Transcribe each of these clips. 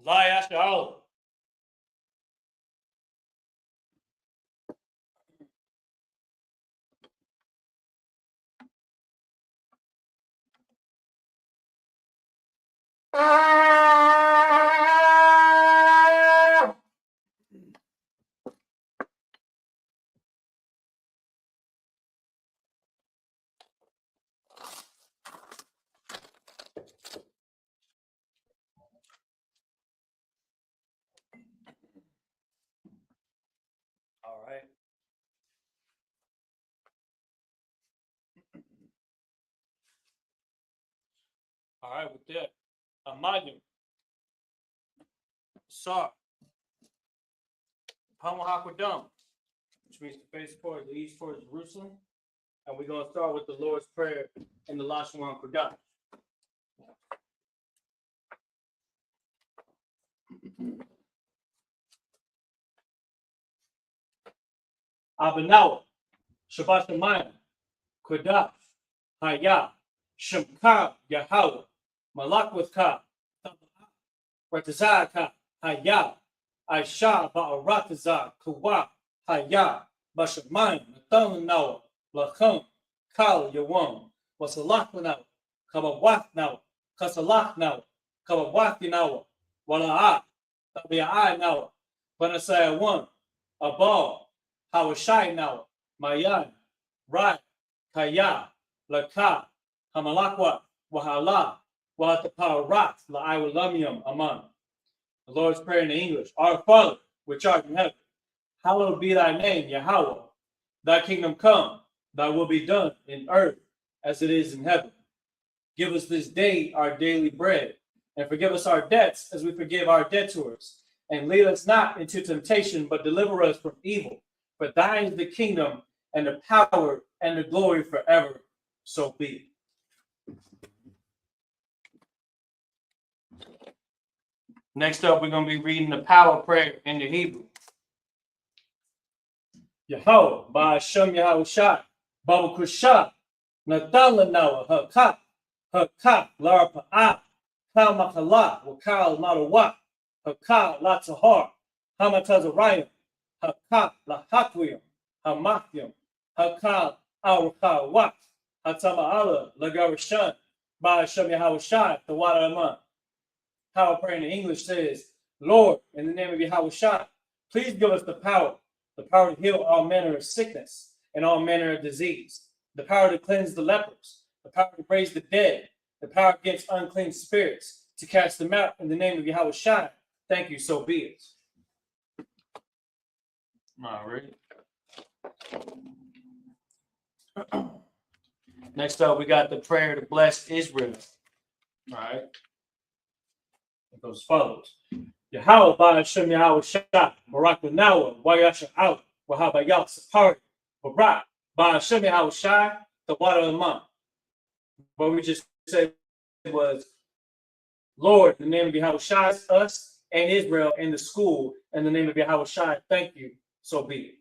Lie after all. All right. All right, with that, Imagine. Sar. Pamahakwadam, which means to face towards the east towards Jerusalem. And we're going to start with the Lord's Prayer in the Lashon Kodash. Abanawa, Shabbat Shemayim, Kodash, Haya, Shemka, Yahweh, Malakwatha, Ratazaka, Haya, Aisha, Ba'arataza, Kawa, Haya, Bashamayim, Nathanawa, Lacham, Kal, Yawam, Wasalachnawa, Kabawatnawa, Kasalachnawa, Kabawatinawa, Wala'a, Tabi'a Nawa, Banasaya 1, Abal, Hawashai Nawa, Mayan, Rai, Kaya, Laka, Hamalakwa, Wahala, Wataparat, La'awalamium, Aman. The Lord's Prayer in English. Our Father, which art in heaven, hallowed be thy name, Yahweh. Thy kingdom come, thy will be done in earth as it is in heaven. Give us this day our daily bread, and forgive us our debts as we forgive our debtors. And lead us not into temptation, but deliver us from evil. For thine is the kingdom, and the power, and the glory forever. So be it. Next up, we're going to be reading the power prayer in the Hebrew. Yahweh, Ba'ashem Yahushai, Baba Kusha, Natan Lanawa, Haka, Lara Pa'a, Kal Makala, Wakal Marawa, Haka, Latahar, Hamatazarayim, Haka, Lahatwim, Hamathim, Haka, Awaka, Wat, Hatama'ala, Lagarishan, Ba'ashem Yahushai, the water Aman. Power prayer in English says, Lord, in the name of Yahushua, please give us the power to heal all manner of sickness and all manner of disease, the power to cleanse the lepers, the power to raise the dead, the power against unclean spirits, to cast them out in the name of Yahushua. Thank you, so be it. All right. Next up, we got the prayer to bless Israel. All right. It goes as follows. Yahweh Ba'ashem Yahushua, Barak Nawa, Wayasha out, Wahabayat Sapari, Barak, Ba'ashem Yahushua, the water of the month. What we just said was, Lord, in the name of Yahushua, us and Israel in the school, in the name of Yahushua, thank you, so be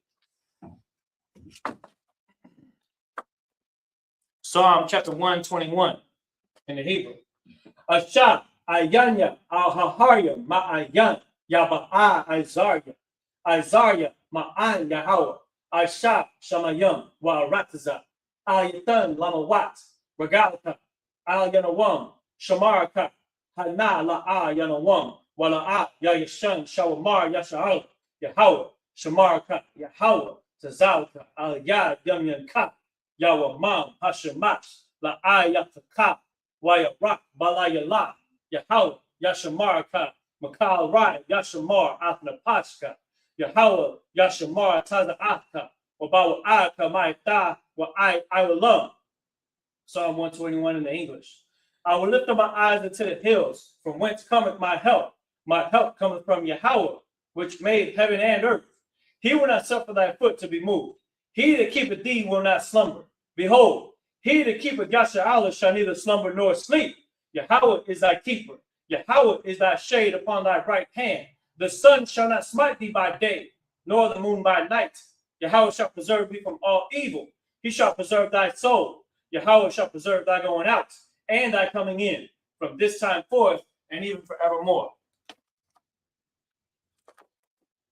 it. Psalm chapter 121 in the Hebrew. Asha, Ayanya, Al-Haharya, Ma'ayan, Yaba'a, Isaiah, Ma'an, Yahweh, Aisha, Shamayam, Wa'arataza, Ayatan, Lamawat, Regalka, Al-Yanawam, Shamaraka, Hana, La'a, Yanawam, Wala'a, Yayashan, Shawamar, Yasha'al, Yahweh, Shamaraka, Yahweh, Tazalka, Al-Yad, Yamyanka, Yawamam, Hashemash, La'a, Yataka, Wayarak, Balayala, Yahweh, Yashamaraka, Makal Rai, Yashamar, Athnapashka, Yahweh, Yashamar, Taza'aka, Wabawa Aka, Maita, wa I will love, Psalm 121 in the English. I will lift up my eyes into the hills, from whence cometh my help. My help cometh from Yahweh, which made heaven and earth. He will not suffer thy foot to be moved. He that keepeth thee will not slumber. Behold, he that keepeth Yashar'Allah shall neither slumber nor sleep. Yahweh is thy keeper. Yahweh is thy shade upon thy right hand. The sun shall not smite thee by day, nor the moon by night. Yahweh shall preserve thee from all evil. He shall preserve thy soul. Yahweh shall preserve thy going out and thy coming in from this time forth and even forevermore.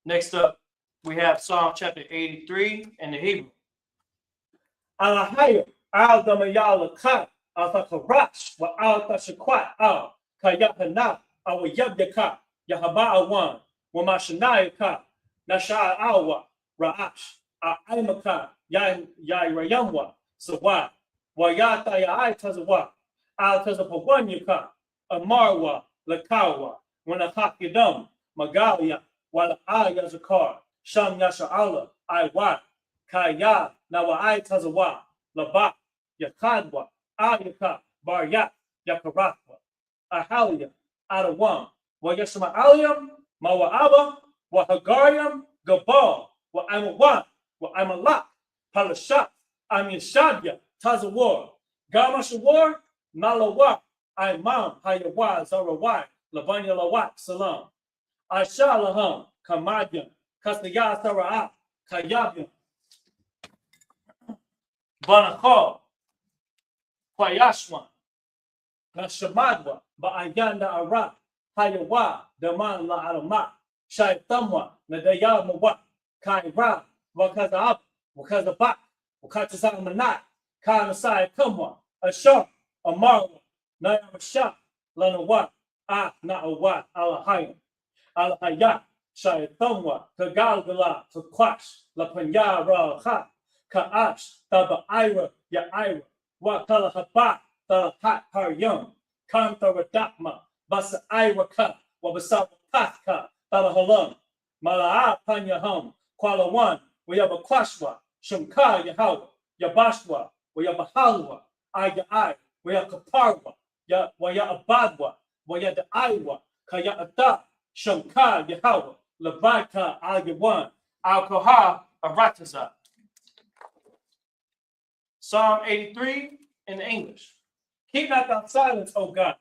Next up, we have Psalm chapter 83 in the Hebrew. Alahaya al damayalaka al takarash wa al tashakwat al kayahana al yabyaka yahaba'awan wa mashanayaka nasha awa ra'ash al aimaka yairayamwa sawa wa yata ya tazawa al tazapawanyaka amarwa lakawa wanahakidam magalia wala zakar sham yasha Allah iwa kaya nawa tazawa laba yakadwa ayaka barya yakarakwa ahalia adawam wa yashma aliam mawaaba wa hagariam gabal wa amawan wa amalak palashat amyashadya tazawar gamashawar malawa imam hayawa zarawai labanya lawat salam Ashalaham, Kamadyam, Kastaya Sara'a, Kayabyam, Banakal, Kwayashwan, Nashamadwa, Ba'ayanda Ara, Hayawa, Daman La Alama, Shaitamwa, Nadayamawa, Kaira, Wakazab, Wakazabak, Wakatasamanat, Kanasai Kamwa, Ashar, Amarwa, Nayamasha, Lanawa, Na'awa, Alahayam. Al-Hayat, Shaitamwa, Kagalgala, Kakwash, Lapanya Raha, Ka'ash, Taba'ira, Ya'ira, Wakalahabat, Talahat Haryam, Kantaradakma, Basa'iraka, Wabasapaka, Talahalam, Mala'a Panyaham, Kwalawan, Wayabakwashwa, Shumka Yahawa, Yabashwa, Wayabahalwa, Aya'ai, Wayakaparwa, Wayabadwa, Wayadaiwa, Kaya'ata, Shamka Yahweh, Labaka Al Yawan, Al Koha Arataza. Psalm 83 in the English. Keep not thy silence, O God.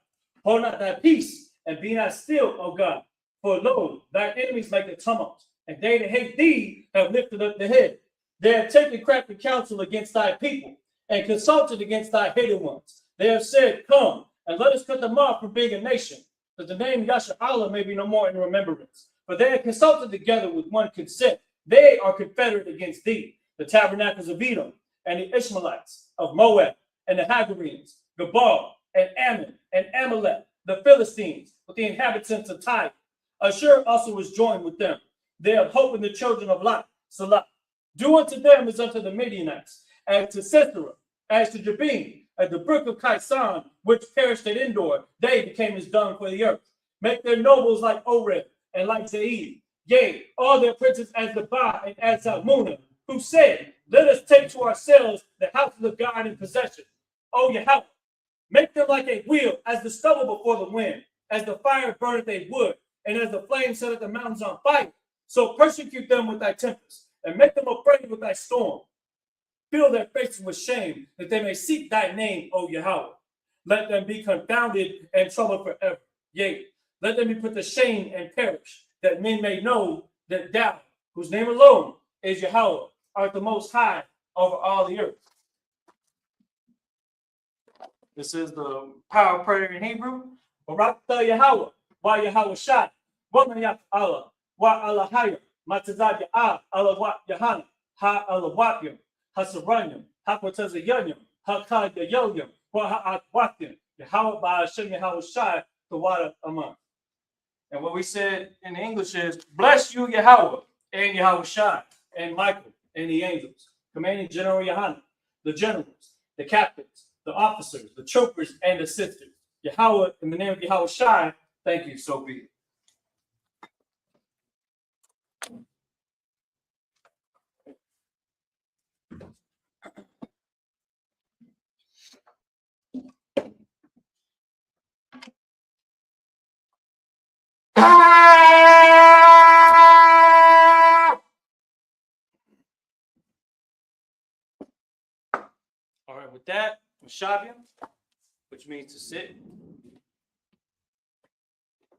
Hold not thy peace, and be not still, O God. For lo, thy enemies make a tumult, and they that hate thee have lifted up the head. They have taken crafty counsel against thy people, and consulted against thy hated ones. They have said, Come, and let us cut them off from being a nation, that the name Yasha Allah may be no more in remembrance. For they have consulted together with one consent. They are confederate against thee, the tabernacles of Edom, and the Ishmaelites of Moab, and the Hagarenes, Gabal, and Ammon, and Amalek, the Philistines, with the inhabitants of Tyre. Ashur also was joined with them. They have hope in the children of Lot, Salah. Do unto them as unto the Midianites, as to Sisera, as to Jabin, at the brook of Kaisan, which perished at Endor, they became as dung for the earth. Make their nobles like Oreb and like Zaid, yea, all their princes as Debah and as Zalmunna, who said, Let us take to ourselves the houses of God in possession. O Yahweh, make them like a wheel, as the stubble before the wind, as the fire burneth a wood, and as the flame setteth the mountains on fire. So persecute them with thy tempest, and make them afraid with thy storm. Fill their faces with shame, that they may seek thy name, O Yahweh. Let them be confounded and troubled forever. Yea, let them be put to shame and perish, that men may know that thou, whose name alone is Yahweh, art the most high over all the earth. This is the power prayer in Hebrew. Barak Yahweh, wa Yahweh Shai, wa Mayat Allah, wa Allah Hayah, Matazad Ya'ah, Allah wa Yahana, ha Allah Watyam. Hasaranyam, Hakwatazayanyam, Hakayayam, Waha'atwatyam, Yahweh Ba'ashem Yahweh Shai, the water among. And what we said in English is, Bless you, Yahweh, and Yahweh Shai, and Michael, and the angels, commanding General Yohanan, the generals, the captains, the officers, the troopers, and the sisters. Yahweh, in the name of Yahweh Shai, thank you, so be it. All right, with that, Shabia, which means to sit.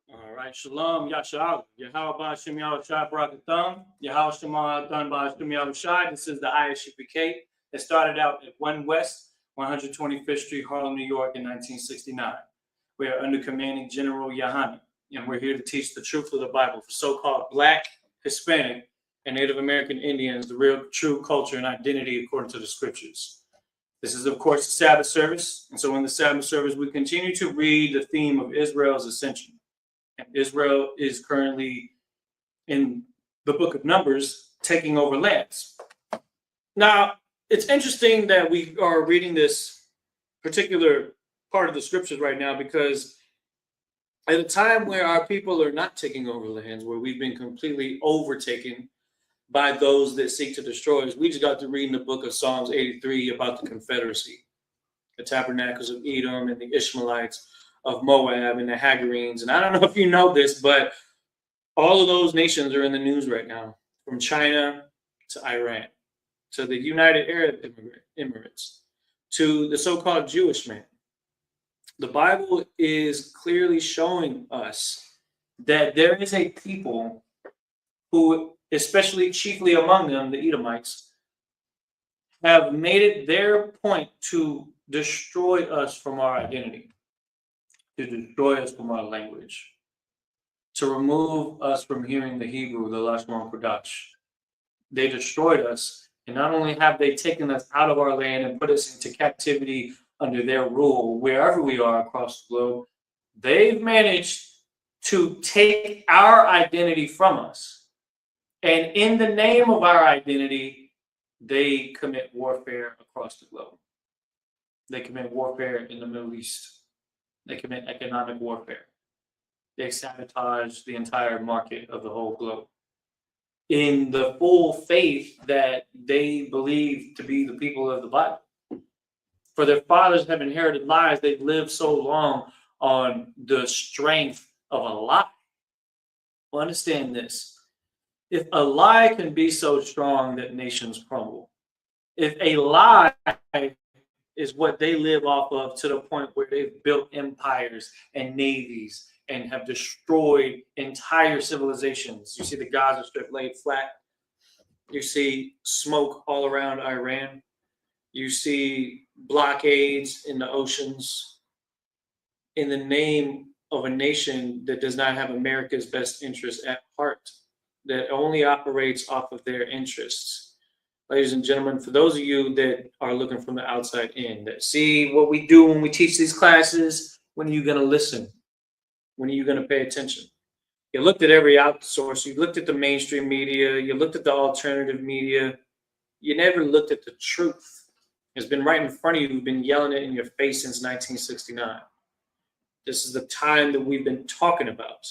All right, Shalom, Yasha'Allah. Yahweh Ba'ashem Yahushai Barakatham. Yahweh Shema Adon Ba'ashem Yahushai. This is the Isupk. It started out at 1 West, 125th Street, Harlem, New York in 1969. We are under commanding General Yahani, and we're here to teach the truth of the Bible for so-called Black, Hispanic, and Native American Indians, the real true culture and identity according to the scriptures. This is, of course, the Sabbath service. And so in the Sabbath service, we continue to read the theme of Israel's ascension. And Israel is currently in the book of Numbers, taking over lands. Now, it's interesting that we are reading this particular part of the scriptures right now, because at a time where our people are not taking over lands, where we've been completely overtaken by those that seek to destroy us, we just got to read in the book of Psalms 83 about the Confederacy, the Tabernacles of Edom and the Ishmaelites of Moab and the Hagarenes. And I don't know if you know this, but all of those nations are in the news right now, from China to Iran, to the United Arab Emirates, to the so-called Jewish man. The Bible is clearly showing us that there is a people who, especially chiefly among them, the Edomites, have made it their point to destroy us from our identity, to destroy us from our language, to remove us from hearing the Hebrew, the Lashon Kodash. They destroyed us, and not only have they taken us out of our land and put us into captivity under their rule, wherever we are across the globe, they've managed to take our identity from us. And in the name of our identity, they commit warfare across the globe. They commit warfare in the Middle East. They commit economic warfare. They sabotage the entire market of the whole globe in the full faith that they believe to be the people of the Bible. For their fathers have inherited lies. They've lived so long on the strength of a lie. Well, understand this. If a lie can be so strong that nations crumble, if a lie is what they live off of to the point where they've built empires and navies and have destroyed entire civilizations. You see the Gaza Strip laid flat. You see smoke all around Iran. You see blockades in the oceans in the name of a nation that does not have America's best interests at heart, that only operates off of their interests. Ladies and gentlemen, for those of you that are looking from the outside in, that see what we do when we teach these classes, when are you going to listen? When are you going to pay attention? You looked at every outsource. You looked at the mainstream media. You looked at the alternative media. You never looked at the truth. It's been right in front of you. We've been yelling it in your face since 1969. This is the time that we've been talking about.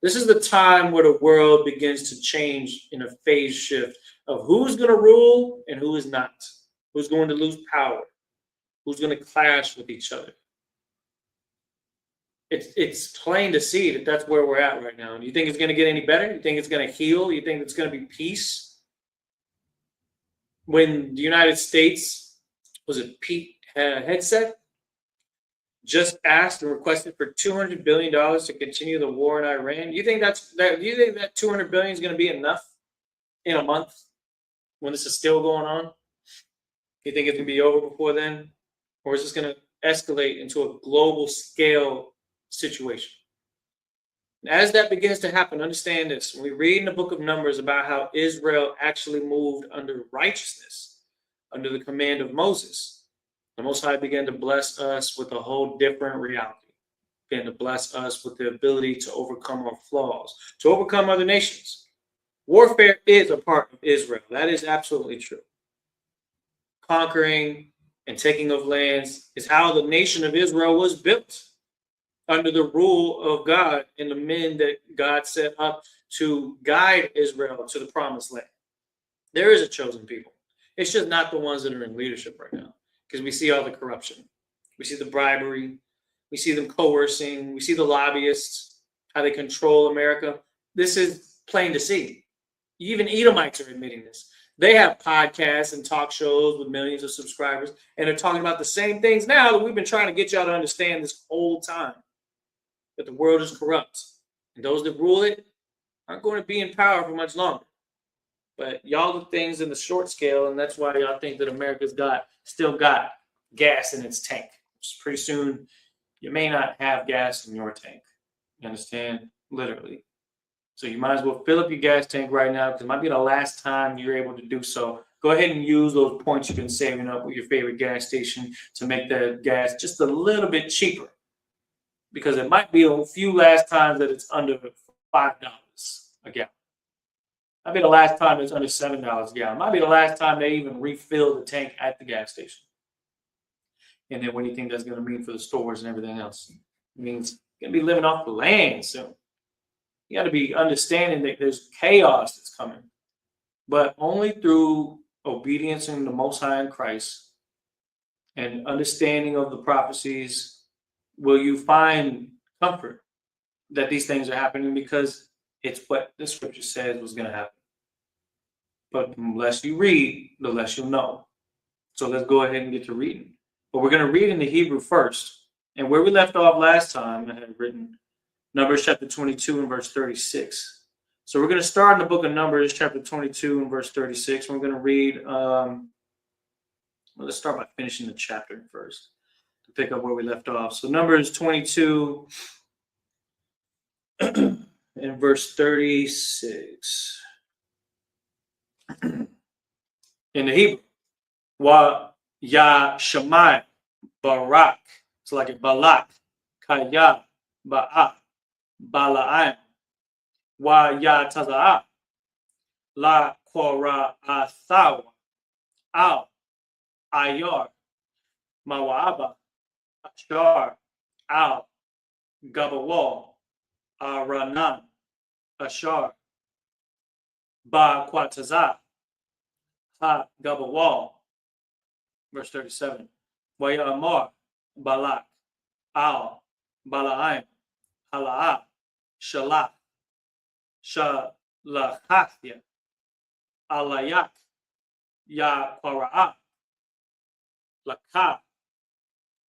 This is the time where the world begins to change in a phase shift of who's going to rule and who is not, who's going to lose power, who's going to clash with each other. It's plain to see that that's where we're at right now. And you think it's going to get any better? You think it's going to heal? You think it's going to be peace? When the United States, was it Pete Hegseth, just asked and requested for $200 billion to continue the war in Iran. You think that $200 billion is going to be enough in a month when this is still going on? You think it's going to be over before then? Or is this going to escalate into a global scale situation? And as that begins to happen, understand this. When we read in the book of Numbers about how Israel actually moved under righteousness, under the command of Moses, the Most High began to bless us with a whole different reality. Began to bless us with the ability to overcome our flaws, to overcome other nations. Warfare is a part of Israel. That is absolutely true. Conquering and taking of lands is how the nation of Israel was built, under the rule of God and the men that God set up to guide Israel to the promised land. There is a chosen people. It's just not the ones that are in leadership right now, because we see all the corruption. We see the bribery. We see them coercing. We see the lobbyists, how they control America. This is plain to see. Even Edomites are admitting this. They have podcasts and talk shows with millions of subscribers, and they're talking about the same things now that we've been trying to get y'all to understand this whole time, that the world is corrupt, and those that rule it aren't going to be in power for much longer. But y'all do things in the short scale, and that's why y'all think that America's still got gas in its tank. Pretty soon, you may not have gas in your tank. You understand? Literally. So you might as well fill up your gas tank right now, because it might be the last time you're able to do so. Go ahead and use those points you've been saving up with your favorite gas station to make the gas just a little bit cheaper, because it might be a few last times that it's under $5 a gallon. Might be the last time it's under $7 a gallon. Might be the last time they even refill the tank at the gas station. And then what do you think that's going to mean for the stores and everything else? It means you're going to be living off the land soon. You got to be understanding that there's chaos that's coming. But only through obedience in the Most High in Christ and understanding of the prophecies will you find comfort that these things are happening, because it's what the scripture says was going to happen. But the less you read, the less you'll know. So let's go ahead and get to reading. But we're going to read in the Hebrew first. And where we left off last time, I had written Numbers chapter 22 and verse 36. So we're going to start in the book of Numbers chapter 22 and verse 36. And we're going to read, let's start by finishing the chapter first to pick up where we left off. So Numbers 22 and verse 36. In the Hebrew, Wa Ya Shemai Barak. It's like a Balak, Kaya, Ba'a, Balaam, Wa Ya Taza'a, La Kora Athawa, Al, Ayar, Mawaba, Ashar, Al, Gabawal, Aranan, Ashar, Ba Quataza, Ha Gabawal. Verse 37. Waya Amar, Balak, Al, Balaam, Hala'ah, Shalach, Shalachathia, Alayak, Ya Qara'ah, Lakah,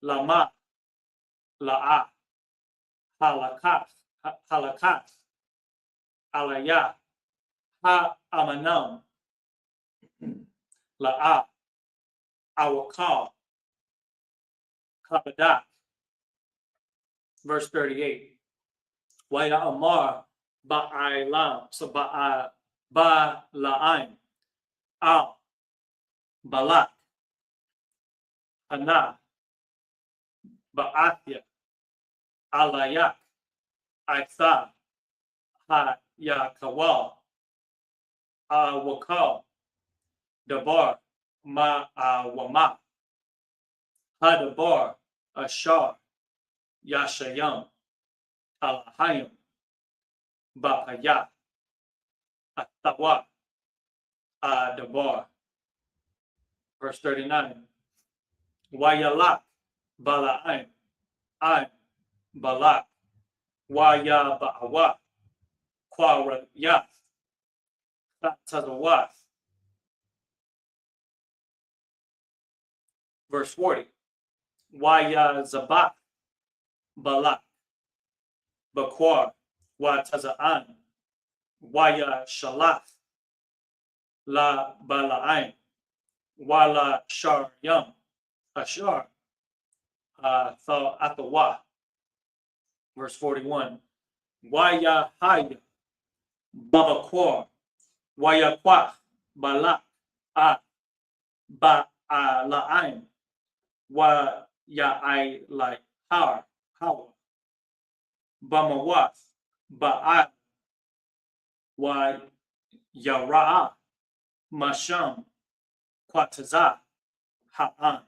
Lama, La'ah, Halakat, Alayah, Ha Amanam, La'ah, Awakal, Kabadak. Verse 38. Waya Amar Ba'alam. So Ba'alaim. Al. Balak. Hana. Ba'athia. Alayak. Aitha. Ha Yakawal. Awakal. Dabar. Ma'awama. Hadabar. Ashar. Yashayam, Alahayim, Bapaya, Atawa, Adabar. Verse 39. Wayalak, Balaam, Aim, Balak, Waya Ba'awa, Quarayath, Tazawath. Verse 40. Waya Zabak, Balak, Bakwar, Wataza'an, Waya Shalach, La Balaam, Wala Sharyam, Ashar, Athawa. Verse 41. Waya Haya, Babakwar, Waya Kwach, Balak, Ba'alaim, Waya I like Har. Hawa, Bamawath, Ba'at, Wa Yara'a, Masham, Quataza, Ha'an.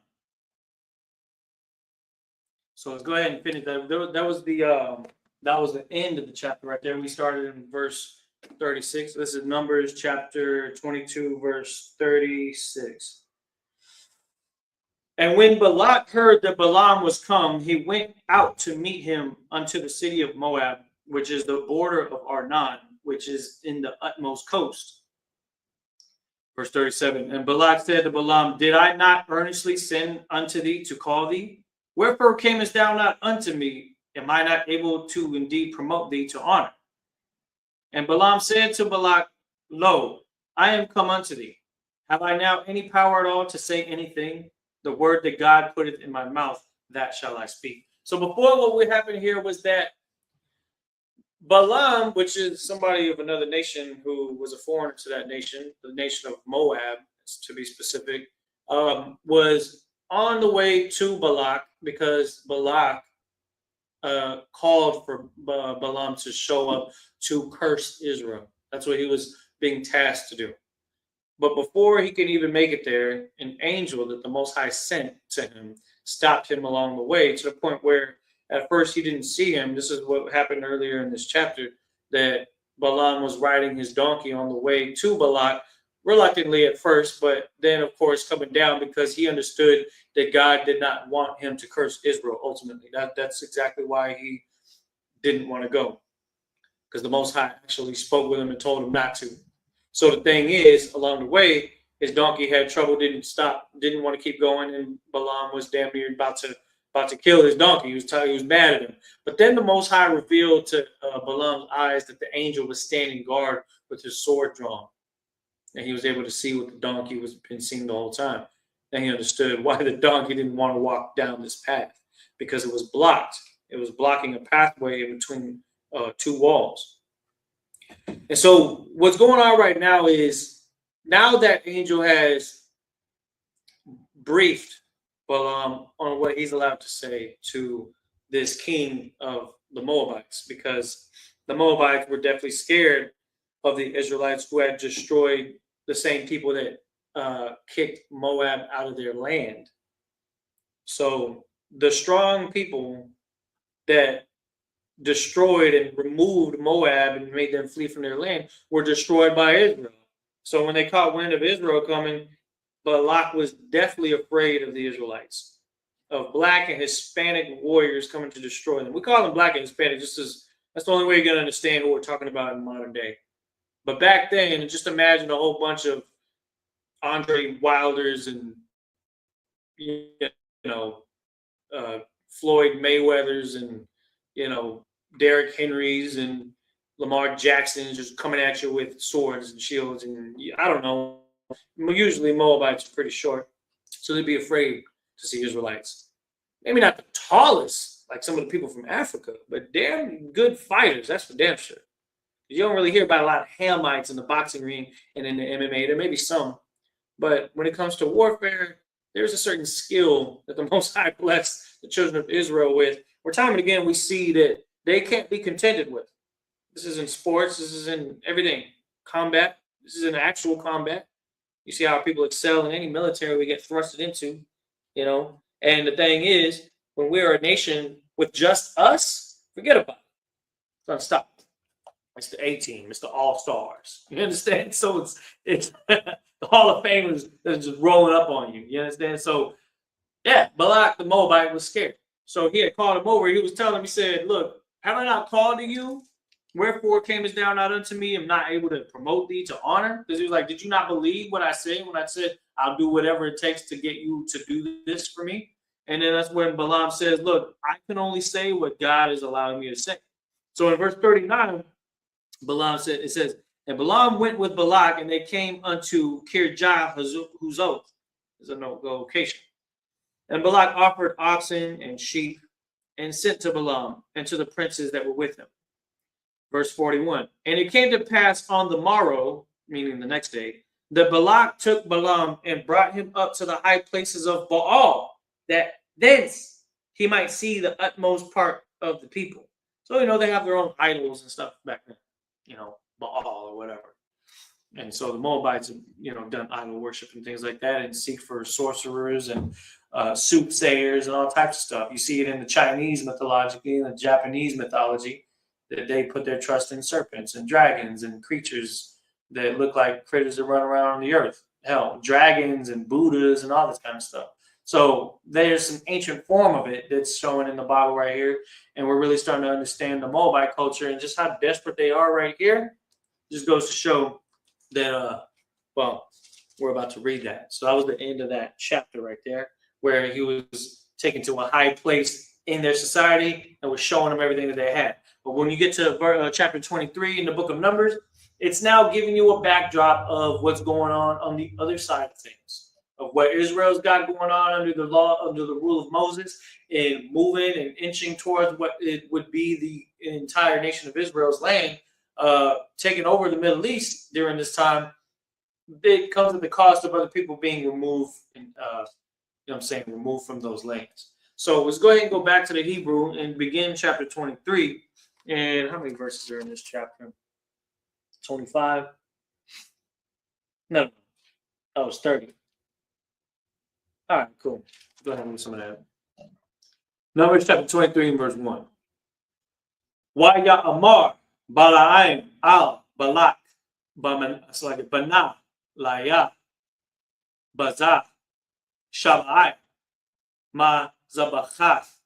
So let's go ahead and finish that. That was the end of the chapter right there. We started in verse 36. This is Numbers chapter 22, verse 36. And when Balak heard that Balaam was come, he went out to meet him unto the city of Moab, which is the border of Arnon, which is in the utmost coast. Verse 37, and Balak said to Balaam, did I not earnestly send unto thee to call thee? Wherefore camest thou not unto me? Am I not able to indeed promote thee to honor? And Balaam said to Balak, lo, I am come unto thee. Have I now any power at all to say anything? The word that God putteth in my mouth, that shall I speak. So before, what would happen here was that Balaam, which is somebody of another nation who was a foreigner to that nation, the nation of Moab, to be specific, was on the way to Balak because Balak called for Balaam to show up to curse Israel. That's what he was being tasked to do. But before he could even make it there, an angel that the Most High sent to him stopped him along the way, to the point where at first he didn't see him. This is what happened earlier in this chapter, that Balaam was riding his donkey on the way to Balak, reluctantly at first, but then, of course, coming down because he understood that God did not want him to curse Israel ultimately. That's exactly why he didn't want to go, because the Most High actually spoke with him and told him not to. So the thing is, along the way, his donkey had trouble, didn't stop, didn't want to keep going, and Balaam was damn near about to kill his donkey. He was mad at him. But then the Most High revealed to Balaam's eyes that the angel was standing guard with his sword drawn, and he was able to see what the donkey was been seeing the whole time. And he understood why the donkey didn't want to walk down this path, because it was blocked. It was blocking a pathway in between two walls. And so what's going on right now is, now that angel has briefed Balaam on what he's allowed to say to this king of the Moabites, because the Moabites were definitely scared of the Israelites, who had destroyed the same people that kicked Moab out of their land. So the strong people that destroyed and removed Moab and made them flee from their land were destroyed by Israel. So when they caught wind of Israel coming, Balak was deathly afraid of the Israelites, of black and Hispanic warriors coming to destroy them. We call them black and Hispanic just as that's the only way you're going to understand what we're talking about in modern day. But back then, just imagine a whole bunch of Andre Wilders and Floyd Mayweathers and Derrick Henrys and Lamar Jacksons just coming at you with swords and shields, and I don't know. Usually Moabites are pretty short, so they'd be afraid to see Israelites. Maybe not the tallest, like some of the people from Africa, but damn good fighters. That's for damn sure. You don't really hear about a lot of Hamites in the boxing ring and in the MMA. There may be some, but when it comes to warfare, there's a certain skill that the Most High blessed the children of Israel with, where time and again we see that they can't be contented with. This is in sports. This is in everything. Combat. This is in actual combat. You see how people excel in any military we get thrusted into, And the thing is, when we're a nation with just us, forget about it. It's unstoppable. It's the A team. It's the All Stars. You understand? So it's the Hall of Famers that are just rolling up on you. You understand? So yeah, Balak the Moabite was scared. So he had called him over. He was telling him, he said, look, have I not called to you? Wherefore camest thou not unto me? I'm not able to promote thee to honor. Because he was like, did you not believe what I said when I said I'll do whatever it takes to get you to do this for me? And then that's when Balaam says, look, I can only say what God is allowing me to say. So in verse 39, Balaam said, it says, and Balaam went with Balak, and they came unto Kirjath Huzoth. There's a location. And Balak offered oxen and sheep and sent to Balaam and to the princes that were with him. Verse 41. And it came to pass on the morrow, meaning the next day, that Balak took Balaam and brought him up to the high places of Baal, that thence he might see the utmost part of the people. So, they have their own idols and stuff back then, Baal or whatever. And so the Moabites have, done idol worship and things like that, and seek for sorcerers and soothsayers and all types of stuff. You see it in the Chinese mythology and the Japanese mythology, that they put their trust in serpents and dragons and creatures that look like critters that run around on the earth. Hell, dragons and Buddhas and all this kind of stuff. So there's some ancient form of it that's showing in the Bible right here. And we're really starting to understand the Moabite culture and just how desperate they are right here. Just goes to show that, We're about to read that. So that was the end of that chapter right there, where he was taken to a high place in their society and was showing them everything that they had. But when you get to chapter 23 in the book of Numbers, it's now giving you a backdrop of what's going on the other side of things, of what Israel's got going on under the law, under the rule of Moses, and moving and inching towards what it would be the entire nation of Israel's land, taking over the Middle East during this time. It comes at the cost of other people being removed, and removed from those lands. So let's go ahead and go back to the Hebrew and begin chapter 23. And how many verses are in this chapter? 25? No. Oh, it's 30. All right, cool. Go ahead and read some of that. Numbers chapter 23 and verse 1. Waya Amar Balaam al Balak Bana Laya Bazah Shabai Ma Zabachath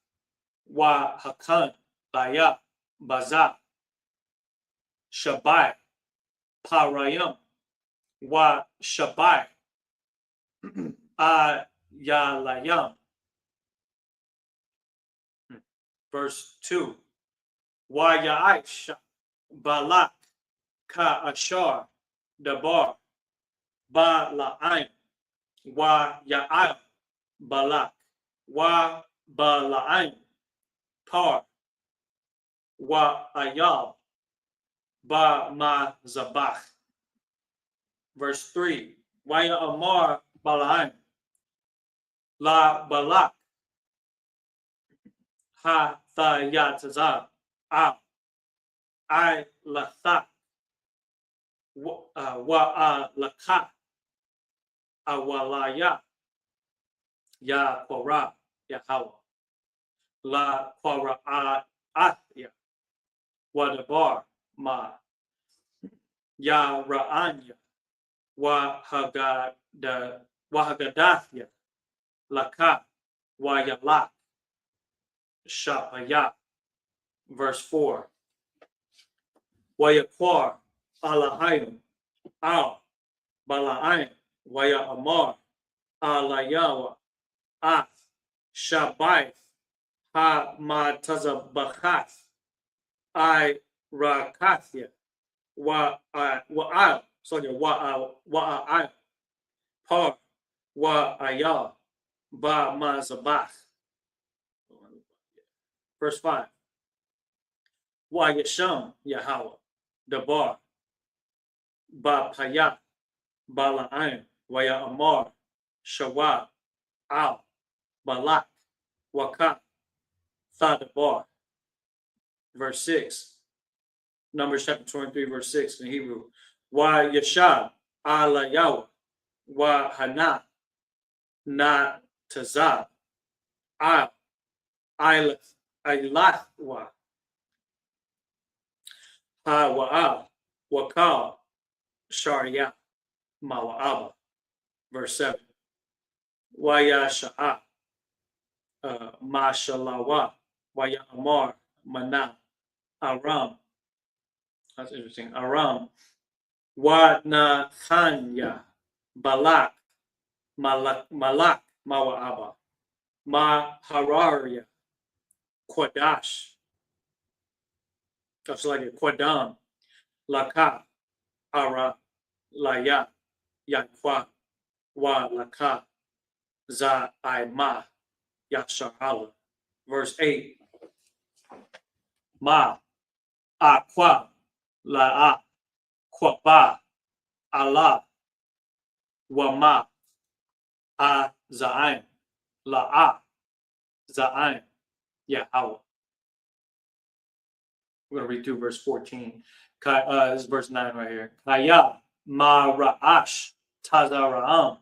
Wa Hakan Laya Bazah Shabai Parayam Wa Shabai Ayalayam. Verse 2. Wa Ya'aisha Balak Ka Ashar Dabar Balaam Wa Ya'al Balak Wa Balaam Par Wa Ayal Ba Ma Zabach. Verse 3. Wa Amar Balaam La Balak Ha Thayatazah Al I Latha Wa Laka Awalaya Ya Korah Yahweh La Korah Athya Wadabar Ma Ya Ra'anya Wahagadathya Laka Wayalak Shapaya. Verse 4. Wayakwar Alahayim Al Balaam Waya Amar Alayawa Ath Shabai Ha Matazabachat I Rakathya Wa Al Par Wa Ayal Ba Mazabach. Verse 5. Wa Yesham Yahweh Dabar Ba Payat Balaam Waya Amar Shawa Al Balak Waka Thadabar. Verse 6. Numbers chapter 23, verse 6 in Hebrew. Wa Yashab Ala Yahweh Wa Hana Na Tazab Al Ilathwa Ha Wa'al Wakal Sharia Mawa'aba. Verse 7. Waya Sha'a Mashalawa Waya Amar Mana Aram. That's interesting. Aram Wa Na Khanya Balak Malak Mawa'aba Ma Hararia Quadash. That's like a Quadam Laka Ara Laya Yakwa Wa Laka Za Aima Yasharala. Verse 8. Ma Aqua La'a Quaba Allah Wama A Za'im La'a Za'im Yahweh. We're going to read through verse 14. This is verse 9 right here. Kaya ma ra'ash tazar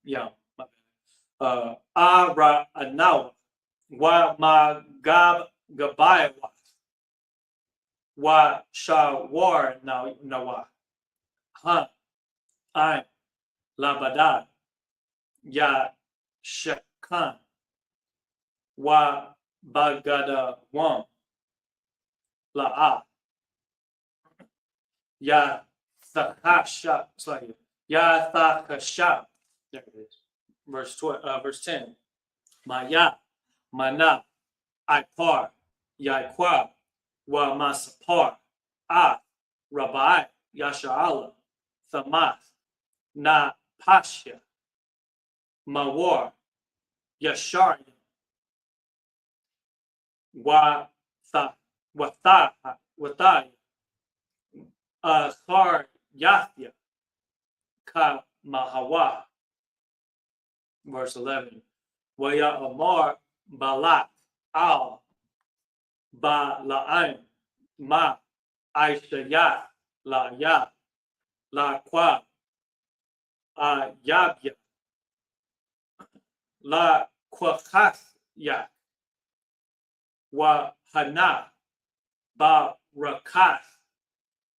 yeah. Ara anaw wa ma gab gabai wa shawar nawa ha I labadad ya shakan wa bagada wam La'a Ya Thakasha Yathakashab. There it is. Verse 10. Maya, Mana, Ipar, Yaikwa, Wa Masapar, Ah, Rabbi, Yasha'ala, Thamath, Na Pasha, Mawar, Yashar, Wathai, Thar Yathya, Ka Mahawa. Verse 11. Waya Amar Balak Al Balaam Ma Aishayat La Ya La Kwa Yabya La Kwachasya Wa Hana Barakat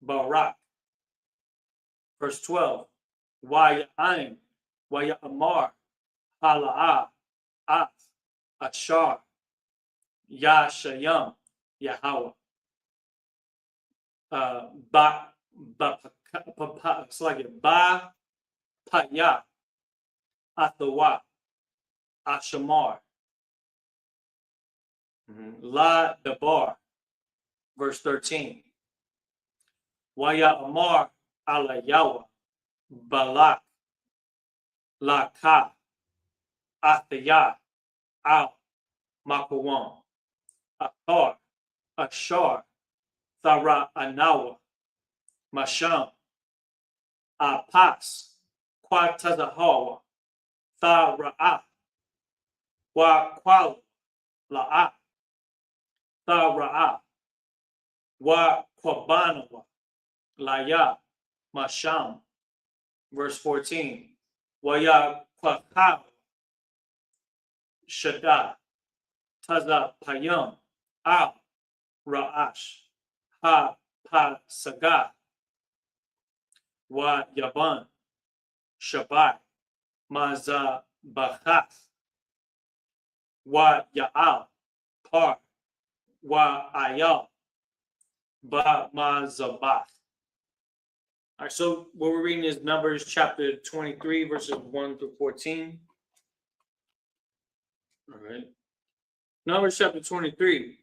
Barak. Verse 12. Waya Aim Waya Amar Hala'ah At Ashar Yashayam Yahweh. It's like Ba Paya Athawa Ashamar La Dabar. Verse 13. Waya Amar Ala Yawa Balak La Ka Athaya Al Makawam Athar Ashar Thara Anawa Masham Apas Quatazahawa Thara'a Wa Qual La'a Thara'a Wa Quabanawa Laya Masham. Verse 14. Waya Quakawa Shada Taza Payam Al Ra'ash Ha Pa Saga Wa Yaban Shabbat Maza Bachat Wa Ya'al Par Wa Ayal Ba Mazabath. All right, so what we're reading is Numbers chapter 23, verses 1 through 14. All right. Numbers chapter 23.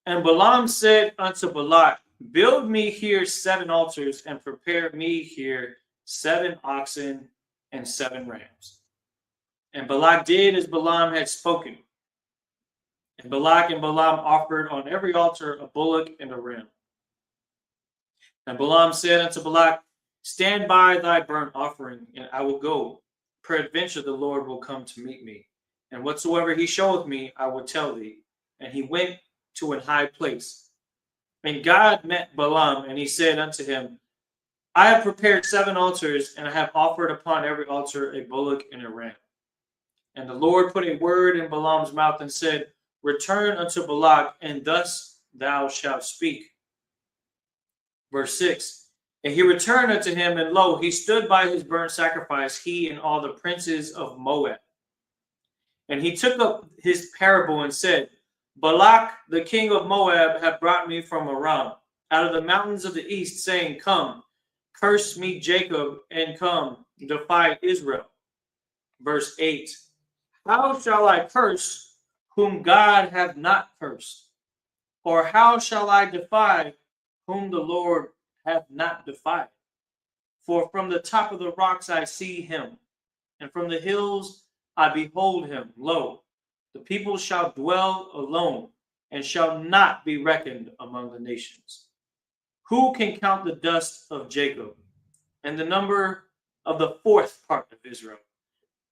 And Balaam said unto Balak, build me here 7 altars, and prepare me here 7 oxen and 7 rams. And Balak did as Balaam had spoken. And Balak and Balaam offered on every altar a bullock and a ram. And Balaam said unto Balak, stand by thy burnt offering, and I will go. Peradventure the Lord will come to meet me. And whatsoever he showeth me, I will tell thee. And he went to an high place. And God met Balaam, and he said unto him, I have prepared 7 altars, and I have offered upon every altar a bullock and a ram. And the Lord put a word in Balaam's mouth and said, return unto Balak, and thus thou shalt speak. Verse 6. And he returned unto him, and lo, he stood by his burnt sacrifice, he and all the princes of Moab. And he took up his parable and said, Balak, the king of Moab, hath brought me from Aram, out of the mountains of the east, saying, come, curse me Jacob, and come, defy Israel. Verse 8. How shall I curse whom God hath not cursed? Or how shall I defy whom the Lord hath not defied? For from the top of the rocks I see him, and from the hills I behold him. Lo, the people shall dwell alone, and shall not be reckoned among the nations. Who can count the dust of Jacob, and the number of the 4th part of Israel?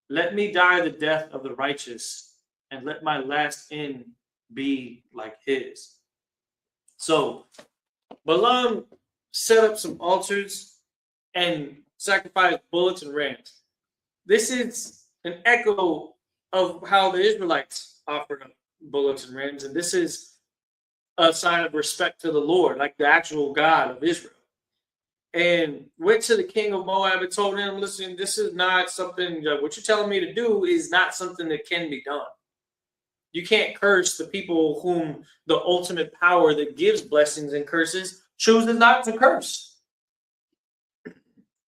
Let me die the death of the righteous, and let my last end be like his. So Balaam set up some altars and sacrificed bullocks and rams. This is an echo of how the Israelites offered up bullocks and rams, and this is a sign of respect to the Lord, like the actual God of Israel. And went to the king of Moab and told him, listen, this is not something, what you're telling me to do is not something that can be done. You can't curse the people whom the ultimate power that gives blessings and curses chooses not to curse.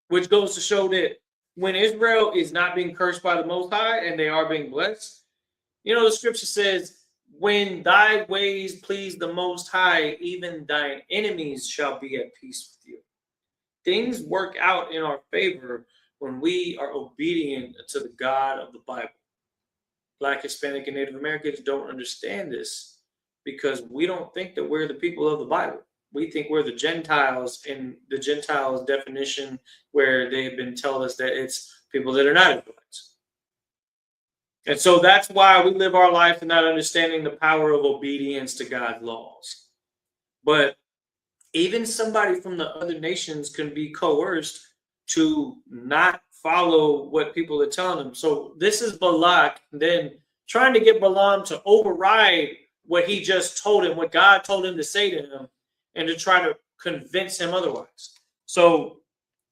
Which goes to show that when Israel is not being cursed by the Most High and they are being blessed, the scripture says, when thy ways please the Most High, even thine enemies shall be at peace with you. Things work out in our favor when we are obedient to the God of the Bible. Black, Hispanic, and Native Americans don't understand this because we don't think that we're the people of the Bible. We think we're the Gentiles, in the Gentiles definition, where they've been telling us that it's people that are not Israelites. And so that's why we live our life not understanding the power of obedience to God's laws. But even somebody from the other nations can be coerced to not follow what people are telling them. So this is Balak then trying to get Balaam to override what he just told him, what God told him to say to him, and to try to convince him otherwise. So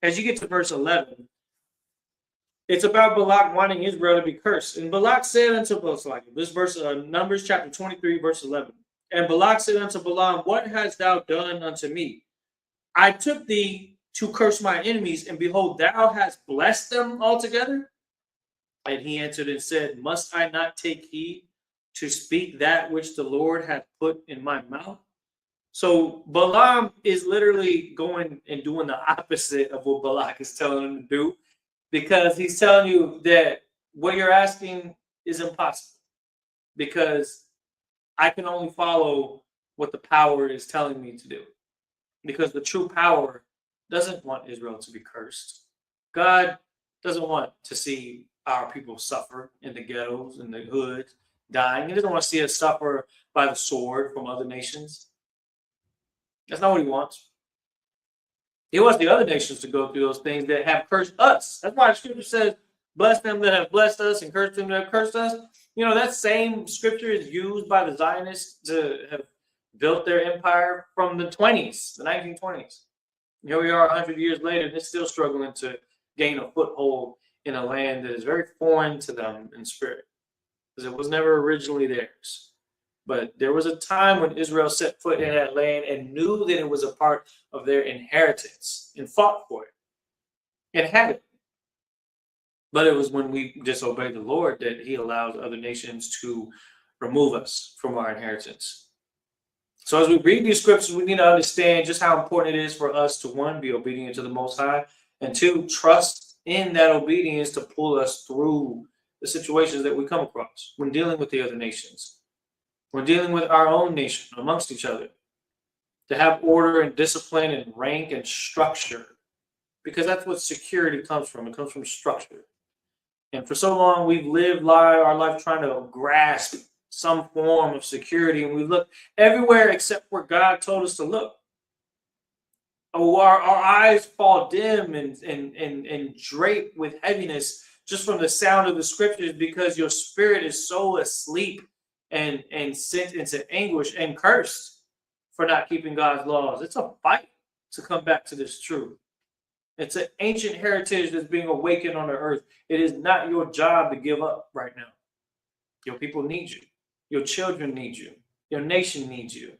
as you get to verse 11, it's about Balak wanting Israel to be cursed. And Balak said unto Balaam, this verse, Numbers chapter 23, verse 11. And Balak said unto Balaam, what hast thou done unto me? I took thee to curse my enemies, and behold, thou hast blessed them altogether. And he answered and said, must I not take heed to speak that which the Lord hath put in my mouth? So Balaam is literally going and doing the opposite of what Balak is telling him to do, because he's telling you that what you're asking is impossible, because I can only follow what the power is telling me to do, because the true power doesn't want Israel to be cursed. God doesn't want to see our people suffer in the ghettos, in the hoods, dying. He doesn't want to see us suffer by the sword from other nations. That's not what he wants. He wants the other nations to go through those things that have cursed us. That's why the scripture says, bless them that have blessed us and curse them that have cursed us. That same scripture is used by the Zionists to have built their empire from the 20s, the 1920s. Here we are 100 years later, and they're still struggling to gain a foothold in a land that is very foreign to them in spirit, because it was never originally theirs. But there was a time when Israel set foot in that land and knew that it was a part of their inheritance and fought for it and had it. But it was when we disobeyed the Lord that he allows other nations to remove us from our inheritance. So as we read these scriptures, we need to understand just how important it is for us to, one, be obedient to the Most High, and two, trust in that obedience to pull us through the situations that we come across when dealing with the other nations. We're dealing with our own nation amongst each other, to have order and discipline and rank and structure, because that's what security comes from. It comes from structure. And for so long, we've lived our life trying to grasp some form of security, and we look everywhere except where God told us to look. Oh, our eyes fall dim and drape with heaviness just from the sound of the scriptures, because your spirit is so asleep and sent into anguish and cursed for not keeping God's laws. It's a fight to come back to this truth. It's an ancient heritage that's being awakened on the earth. It is not your job to give up right now. Your people need you. Your children need you. Your nation needs you.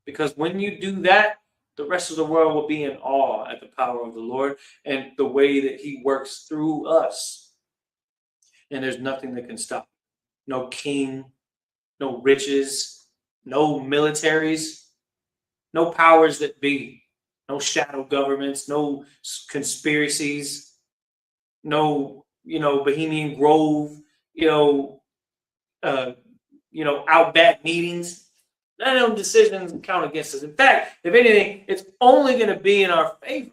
Because when you do that, the rest of the world will be in awe at the power of the Lord and the way that he works through us. And there's nothing that can stop. No king, no riches, no militaries, no powers that be, no shadow governments, no conspiracies, no, Bohemian Grove, Outback meetings. None of them decisions count against us. In fact, if anything, it's only going to be in our favor.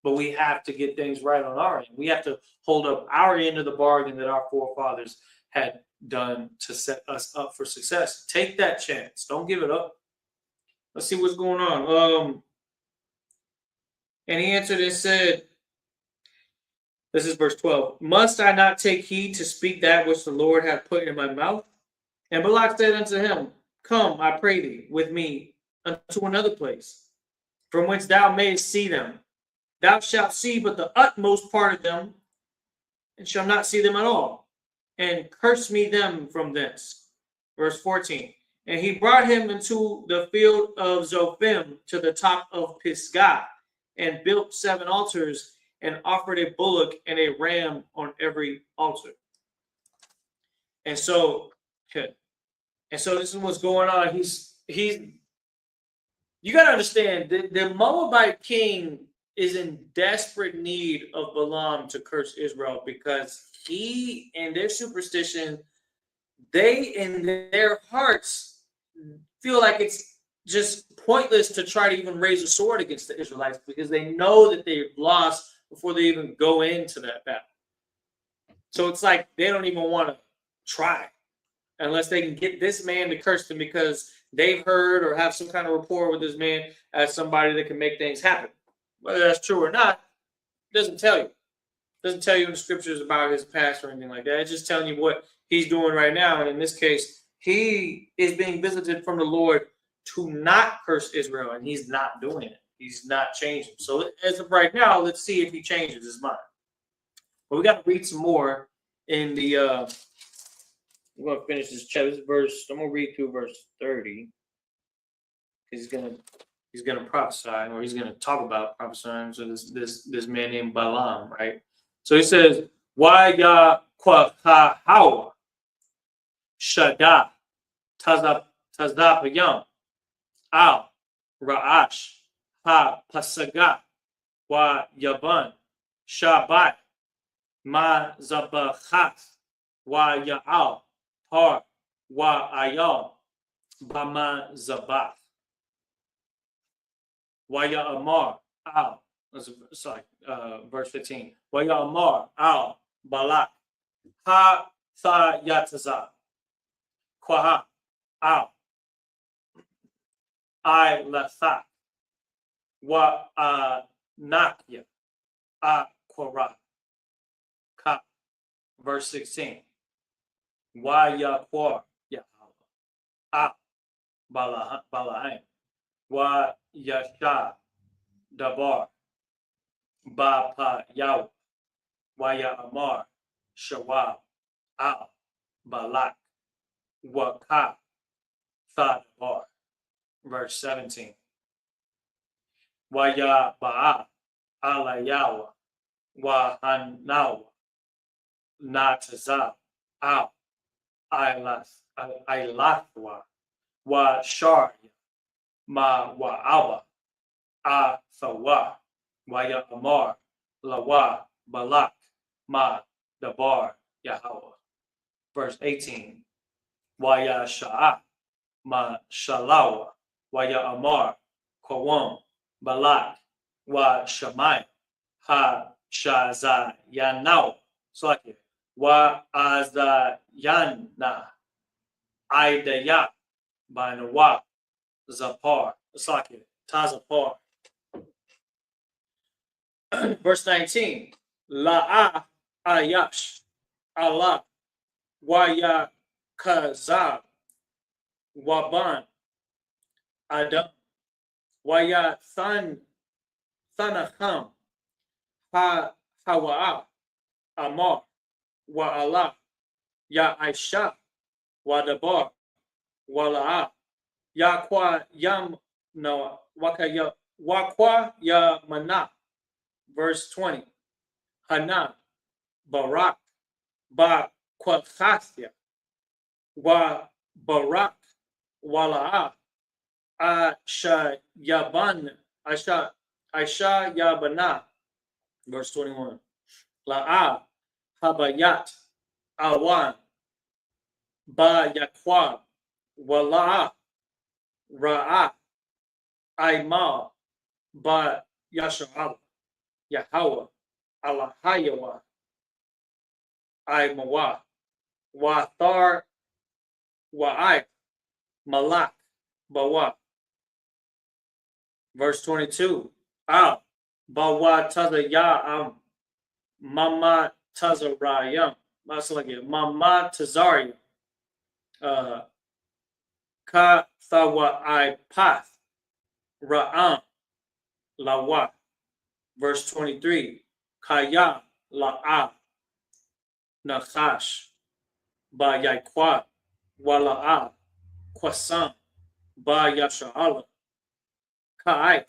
But we have to get things right on our end. We have to hold up our end of the bargain that our forefathers had done to set us up for success. Take that chance. Don't give it up. Let's see what's going on. And he answered and said, this is verse 12. Must I not take heed to speak that which the Lord hath put in my mouth? And Balak said unto him, come, I pray thee, with me unto another place, from whence thou mayest see them. Thou shalt see but the utmost part of them, and shalt not see them at all. And curse me them from thence. Verse 14. And he brought him into the field of Zophim to the top of Pisgah, and built 7 altars, and offered a bullock and a ram on every altar. And so, this is what's going on. You got to understand, the Moabite king is in desperate need of Balaam to curse Israel, because he and their superstition, they in their hearts feel like it's just pointless to try to even raise a sword against the Israelites, because they know that they've lost before they even go into that battle. So it's like they don't even want to try unless they can get this man to curse them, because they've heard or have some kind of rapport with this man as somebody that can make things happen. Whether that's true or not, it doesn't tell you. It doesn't tell you in the scriptures about his past or anything like that. It's just telling you what he's doing right now. And in this case, he is being visited from the Lord to not curse Israel, and he's not doing it. He's not changing. So as of right now, let's see if he changes his mind. But we got to read some more in the we're going to finish this chapter. This verse, I'm going to read through verse 30. He's going to prophesy, or he's going to talk about prophesying. So this man named Balaam, right? So he says, "Why ya kwahawa shada tazapayam al ra'ash ha pasaga wa yaban shabai ma zabachat wa ya'al har wa ayal bama zabath wa ya'amar al." Sorry, verse 15. Wa ya'amar al balak ha tha yataza kwaha al I latha wa nakya a korah ka. Verse 16. Wa yakwar yahweh a Balaam wa yasha dabar ba pa yaw wa ya'amar shawab al balak wa ka thadabar. Verse 17. Wa ya ba'a alayawa wa hanawa nataza al ilathwa wa sharya ma wa awa a thawa wa ya amar lawa balak ma dabar Yahweh. Verse 18. Wa ya sha'a ma shalawa wa ya amar kawam balak wa shamai ha shaza yanau. So like wa azayana idaya banawa zapar. It's like tazapar. Verse 19. La'a ayash Allah wa ya kazab waban adam wa ya thanacham ha hawa'a amar wa Allah ya aisha wa dabar wa la'a ya kwa yam no wakwa ya mana. Verse 20. Hana barak ba kwathya wa barak wala'a asha yaban asha yabana. Verse 21. La'a habayat awan ba yakwa wala'a ra'a aima ba yasha'al Yahweh Alahayawa Aimawa Wa Thar Wa Malak Bawa. Verse 22. Al Bawa Tazaya Mama Tazarayam. That's like it. Mama Tazariam. Ka Thawa I Path Ra'am Lawa. Verse 23. Kaya la'a nachash ba yakwa wala'a kwasam ba yasha'ala ka'aif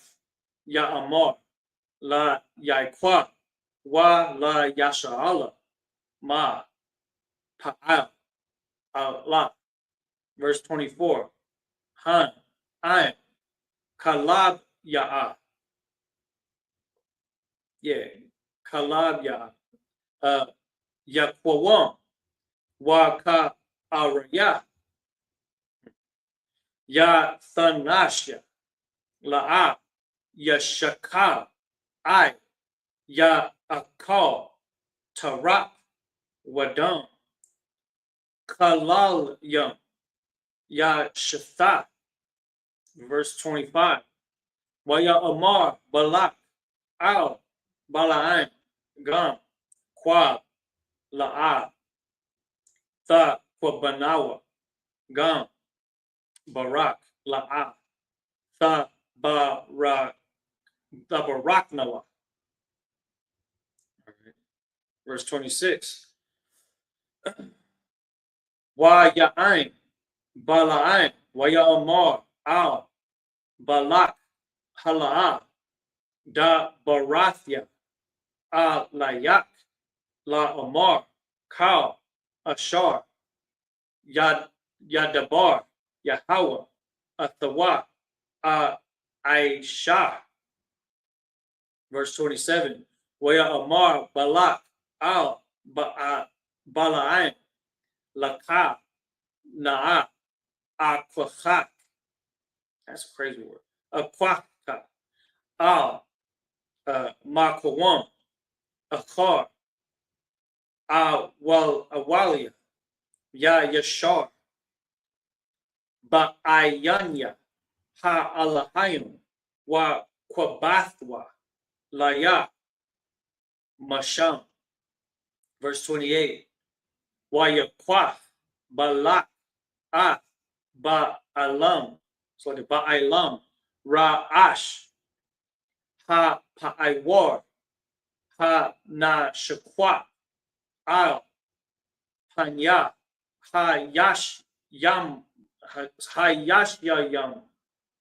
ya amor la yakwa wa la yasha'ala ma pa'al Allah. Verse 24. Han I'm kalab ya'a. Yeah, kalab ya'a. Yakwawam wa ka araya. Ya thanashya la'a yashaka I ya akal tarap wadam kalal yam ya shatha. Verse 25. Wa ya amar balak al balaam gam kwa la'a tha kwa banawa gam barak la'a tha baraknawa. Verse 26. Wa ya'ain Balaam wa ya'amar al balak hala'a da barathya al layak la amar kal ashar yadabar Yahweh athawa aisha. Verse 27. Wa ya'amar balak al Balaam laka na'a aquachak. That's a crazy word. Aquachak. Al makawam. Achar. Awalia. Ya yashar. Ba'ayanya. Ha alahayim. Wa kwabathwa. Laya. Masham. Verse 28. Wa yakwach. Balak. Ba'alam. So the Ba'alam. Ra'ash. Ha Pa'aiwar. Ha na Shakwa. Al Hanya. Ha Yash Yam. Ha Yash Yam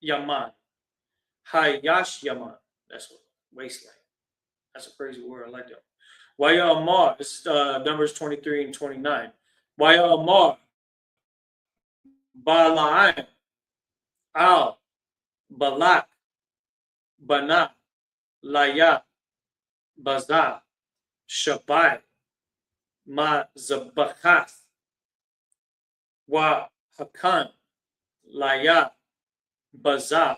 Yaman. Ha Yash Yaman. That's what wasteland. That's a crazy word. I like that. Waya Amar. This is Numbers 23 and 29. Waya Amar. Balaam al Balak Bana Laya Baza Shabai Ma Zabachath Wa Hakan Laya Baza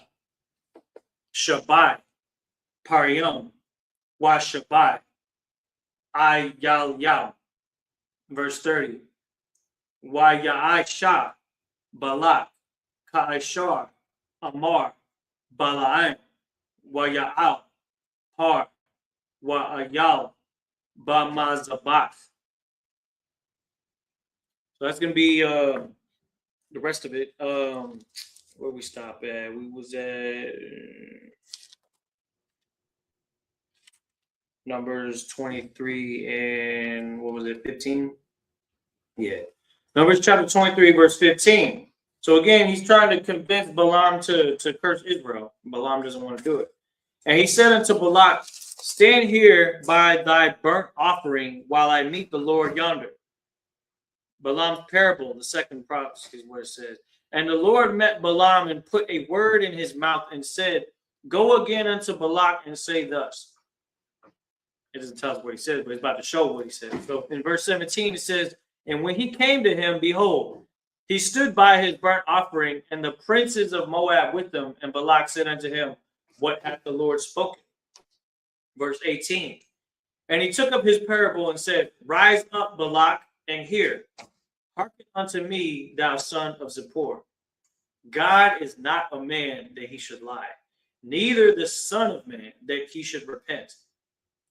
Shabai Pariam Wa Shabai I Yal. Verse 30. Wa Ya'isha Balak Ka'ishar Amar Balaam Wa Ya'al Par Wa Ayal Bamazabath. So that's gonna be the rest of it. Where we stop at? We was at Numbers 23 and what was it, 15? Yeah. Numbers chapter 23, verse 15. So again, he's trying to convince Balaam to curse Israel. Balaam doesn't want to do it. And he said unto Balak, stand here by thy burnt offering while I meet the Lord yonder. Balaam's parable, the second prophecy is what it says. And the Lord met Balaam and put a word in his mouth and said, go again unto Balak and say thus. It doesn't tell us what he said, but it's about to show what he said. So in verse 17, it says, and when he came to him, behold, he stood by his burnt offering, and the princes of Moab with him. And Balak said unto him, what hath the Lord spoken? Verse 18. And he took up his parable and said, rise up, Balak, and hear. Hearken unto me, thou son of Zippor. God is not a man that he should lie, neither the son of man that he should repent.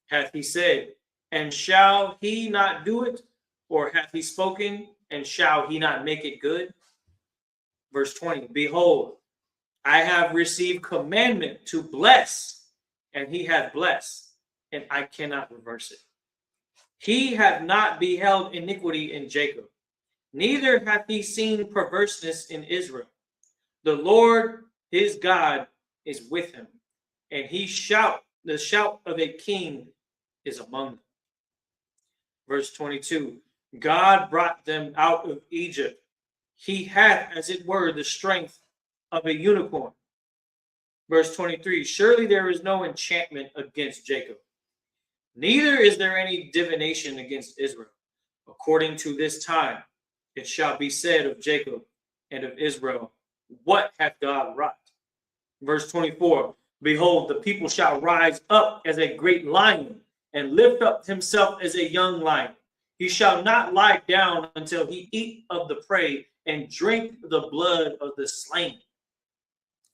Hath he said, and shall he not do it? Or hath he spoken, and shall he not make it good? Verse 20, behold, I have received commandment to bless, and he hath blessed, and I cannot reverse it. He hath not beheld iniquity in Jacob, neither hath he seen perverseness in Israel. The Lord his God is with him, and the shout of a king is among them. Verse 22, God brought them out of Egypt. He hath, as it were, the strength of a unicorn. Verse 23, surely there is no enchantment against Jacob, neither is there any divination against Israel. According to this time, it shall be said of Jacob and of Israel, what hath God wrought? Verse 24, behold, the people shall rise up as a great lion and lift up himself as a young lion. He shall not lie down until he eat of the prey and drink the blood of the slain.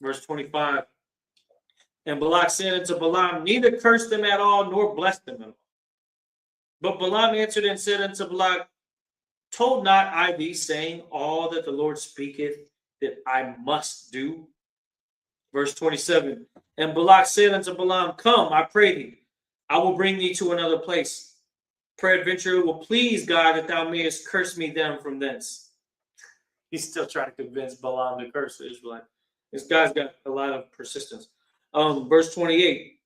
Verse 25, and Balak said unto Balaam, neither curse them at all, nor bless them at all. But Balaam answered and said unto Balak, told not I thee, saying, all that the Lord speaketh that I must do? Verse 27, and Balak said unto Balaam, come, I pray thee, I will bring thee to another place. Peradventure it will please God that thou mayest curse me them from thence. He's still trying to convince Balaam to curse the Israelite. This guy's got a lot of persistence. Verse 28,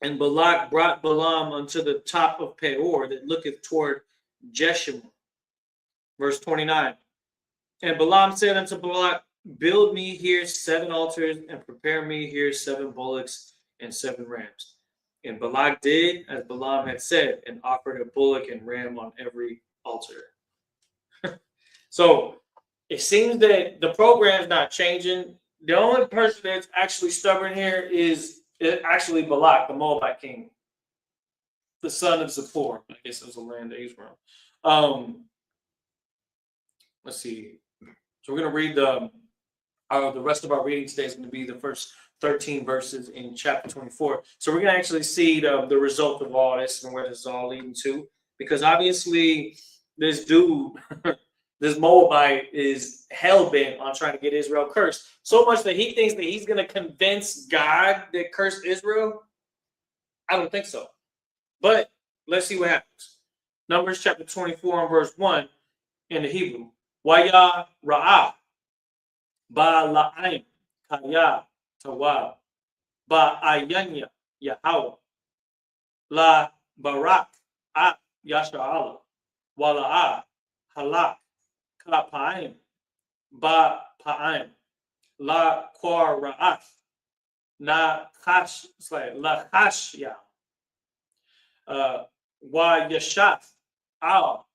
and Balak brought Balaam unto the top of Peor that looketh toward Jeshimon. Verse 29, and Balaam said unto Balak, build me here 7 altars, and prepare me here 7 bullocks and 7 rams. And Balak did as Balaam had said, and offered a bullock and ram on every altar. So it seems that the program's not changing. The only person that's actually stubborn here is actually Balak, the Moabite king, the son of Zippor. I guess it was the land of Israel. Let's see. So we're going to read the rest of our reading today is going to be the first 13 verses in chapter 24. So we're going to actually see the result of all this and where this is all leading to. Because obviously this dude, this Moabite, is hell-bent on trying to get Israel cursed. So much that he thinks that he's going to convince God that cursed Israel. I don't think so. But let's see what happens. Numbers chapter 24 and verse 1 in the Hebrew. Waya ra'ah Balaam kaya tawa ba'ayanya Yahweh la barak at Yasha'ala wala'a halak kapaim ba'paim la quara'at na kash la kashya wa yashat al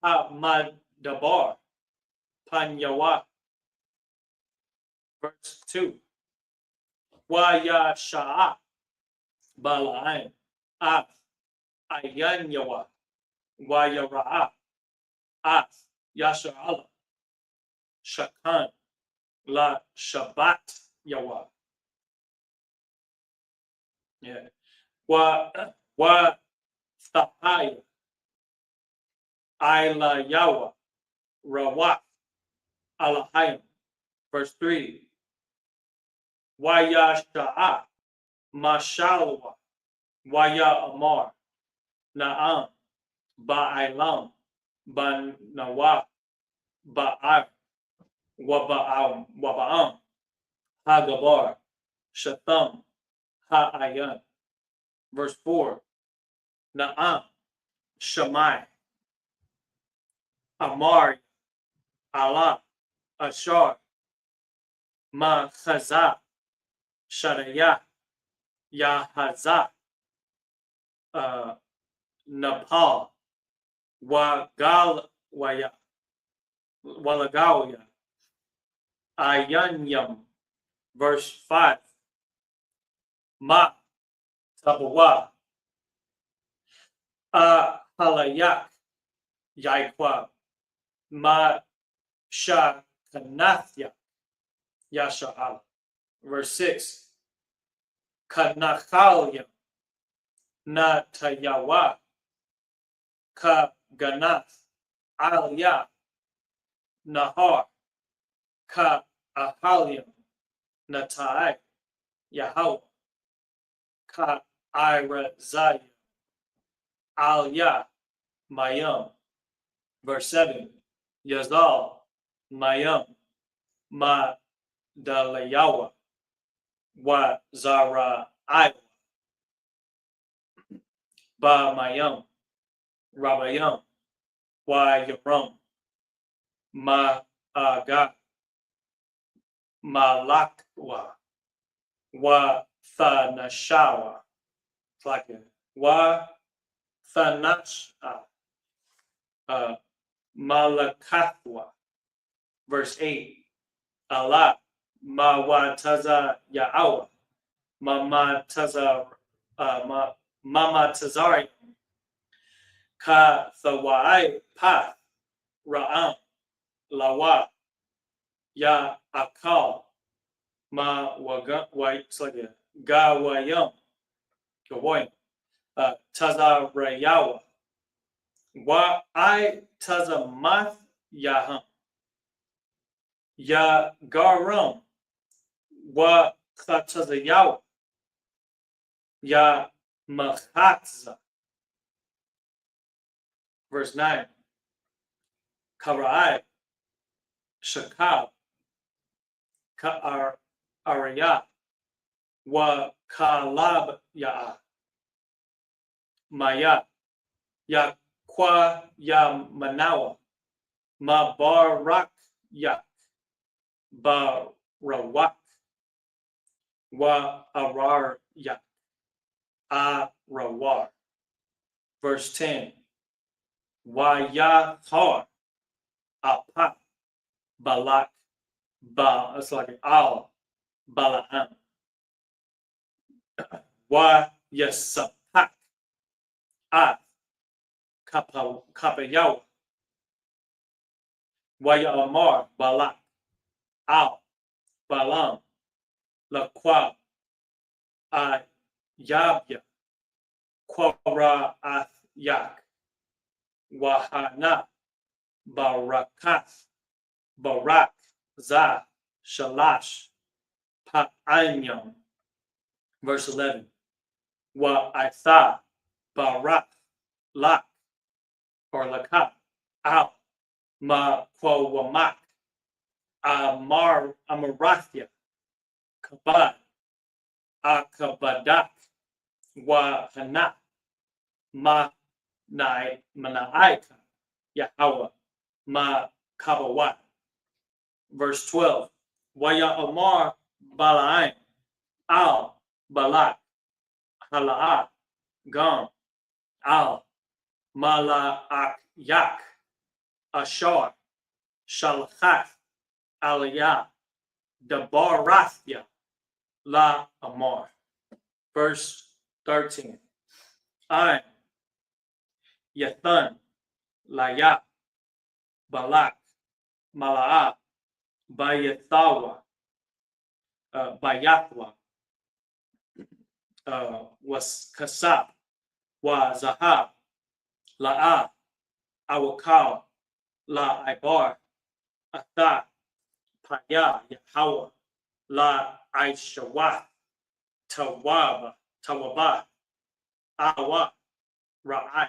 ha-madabar panyawa. Verse 2. Wa yasha'a Balaam at ayanyawa wa yara'a at Yasha'ala shakan la Shabbat yawa. Yeah. Wa thahaya ila yawa rawat alahayim. Verse 3. Waya sha'a mashalwa waya amar na'am ba'ailam ba'nawa ba'ar waba'am hagabar shatam ha'ayan. Verse 4. Na'am shamai amar Allah ashar ma chaza Sharaya Yahaza Nepal Walagawaya Ayanyam. Verse 5. Ma Tabawa Halayak Yaikwa Ma Shakanathya Yasha'al. Verse 6. Kanachalya Natayawa Ka Ganath Alya Nahar Ka Ahalyam Natai Yahweh Ka Irazaya Alya Mayam. Verse 7. Yazal Mayam Ma Dalayawa Wa Zara I. Ba Mayam, Rabayam, Wa Yaram, Ma Aga, Malakwa, Wa Thanashawa. It's like it. Wa Thanasha, Malakathwa. Verse 8. Allah, Ma Taza Ya'awa, Mama Taza, Mama Tazari, Ka Thawai Path, Ra'am, Lawa, Ya Akal, Ma Waga, it's like a Gawayam, Gawoyam, Taza Rayawa, Wa I Taza Math Yaham, Ya Garam, Wa Taza Yawa, Ya Machatza. Verse 9. Karai, Shakal, Ka'ar Araya, Wa Kalab Ya, Maya, Ya Kwa Ya Manawa, Ma Barak Ya, Barawak, Wa Arar Ya, Arawar. Verse 10. Wa Ya Thar, Apa, Balak, Ba, it's like Al, Balaam. Wa Yasapak, A, Kapayawa. Wa Ya'amar, Balak, Al, Balaam, Laqua, Yabya, Quara Yak, Wahana, Barakath, Barak, Za, Shalash, Pa'anyam. Verse 11. Wa Aitha, Barak, Lak, or Lakat, Al, Ma Kwawamak, Amarathya, Kabad, Akabadak, Wa Hana, Ma Manaaika, Yahweh, Ma Kabawat. Verse 12. Waya Amar Balaam, Al Balak, Hala'at, Gam, Al Mala'ak Yak, Ashar, Shalchat, Aliyah, Dabarathya, La Amar. Verse 13. I, Yathan, Laya, Balak, Mala'at, Bayathawa, Bayathwa, was Kasab, wa Zahab, La'a, Awakal, La Ibar, Atha, Paya, Yahweh, La Aishawath, Tawaba, Awa, Ra'ai,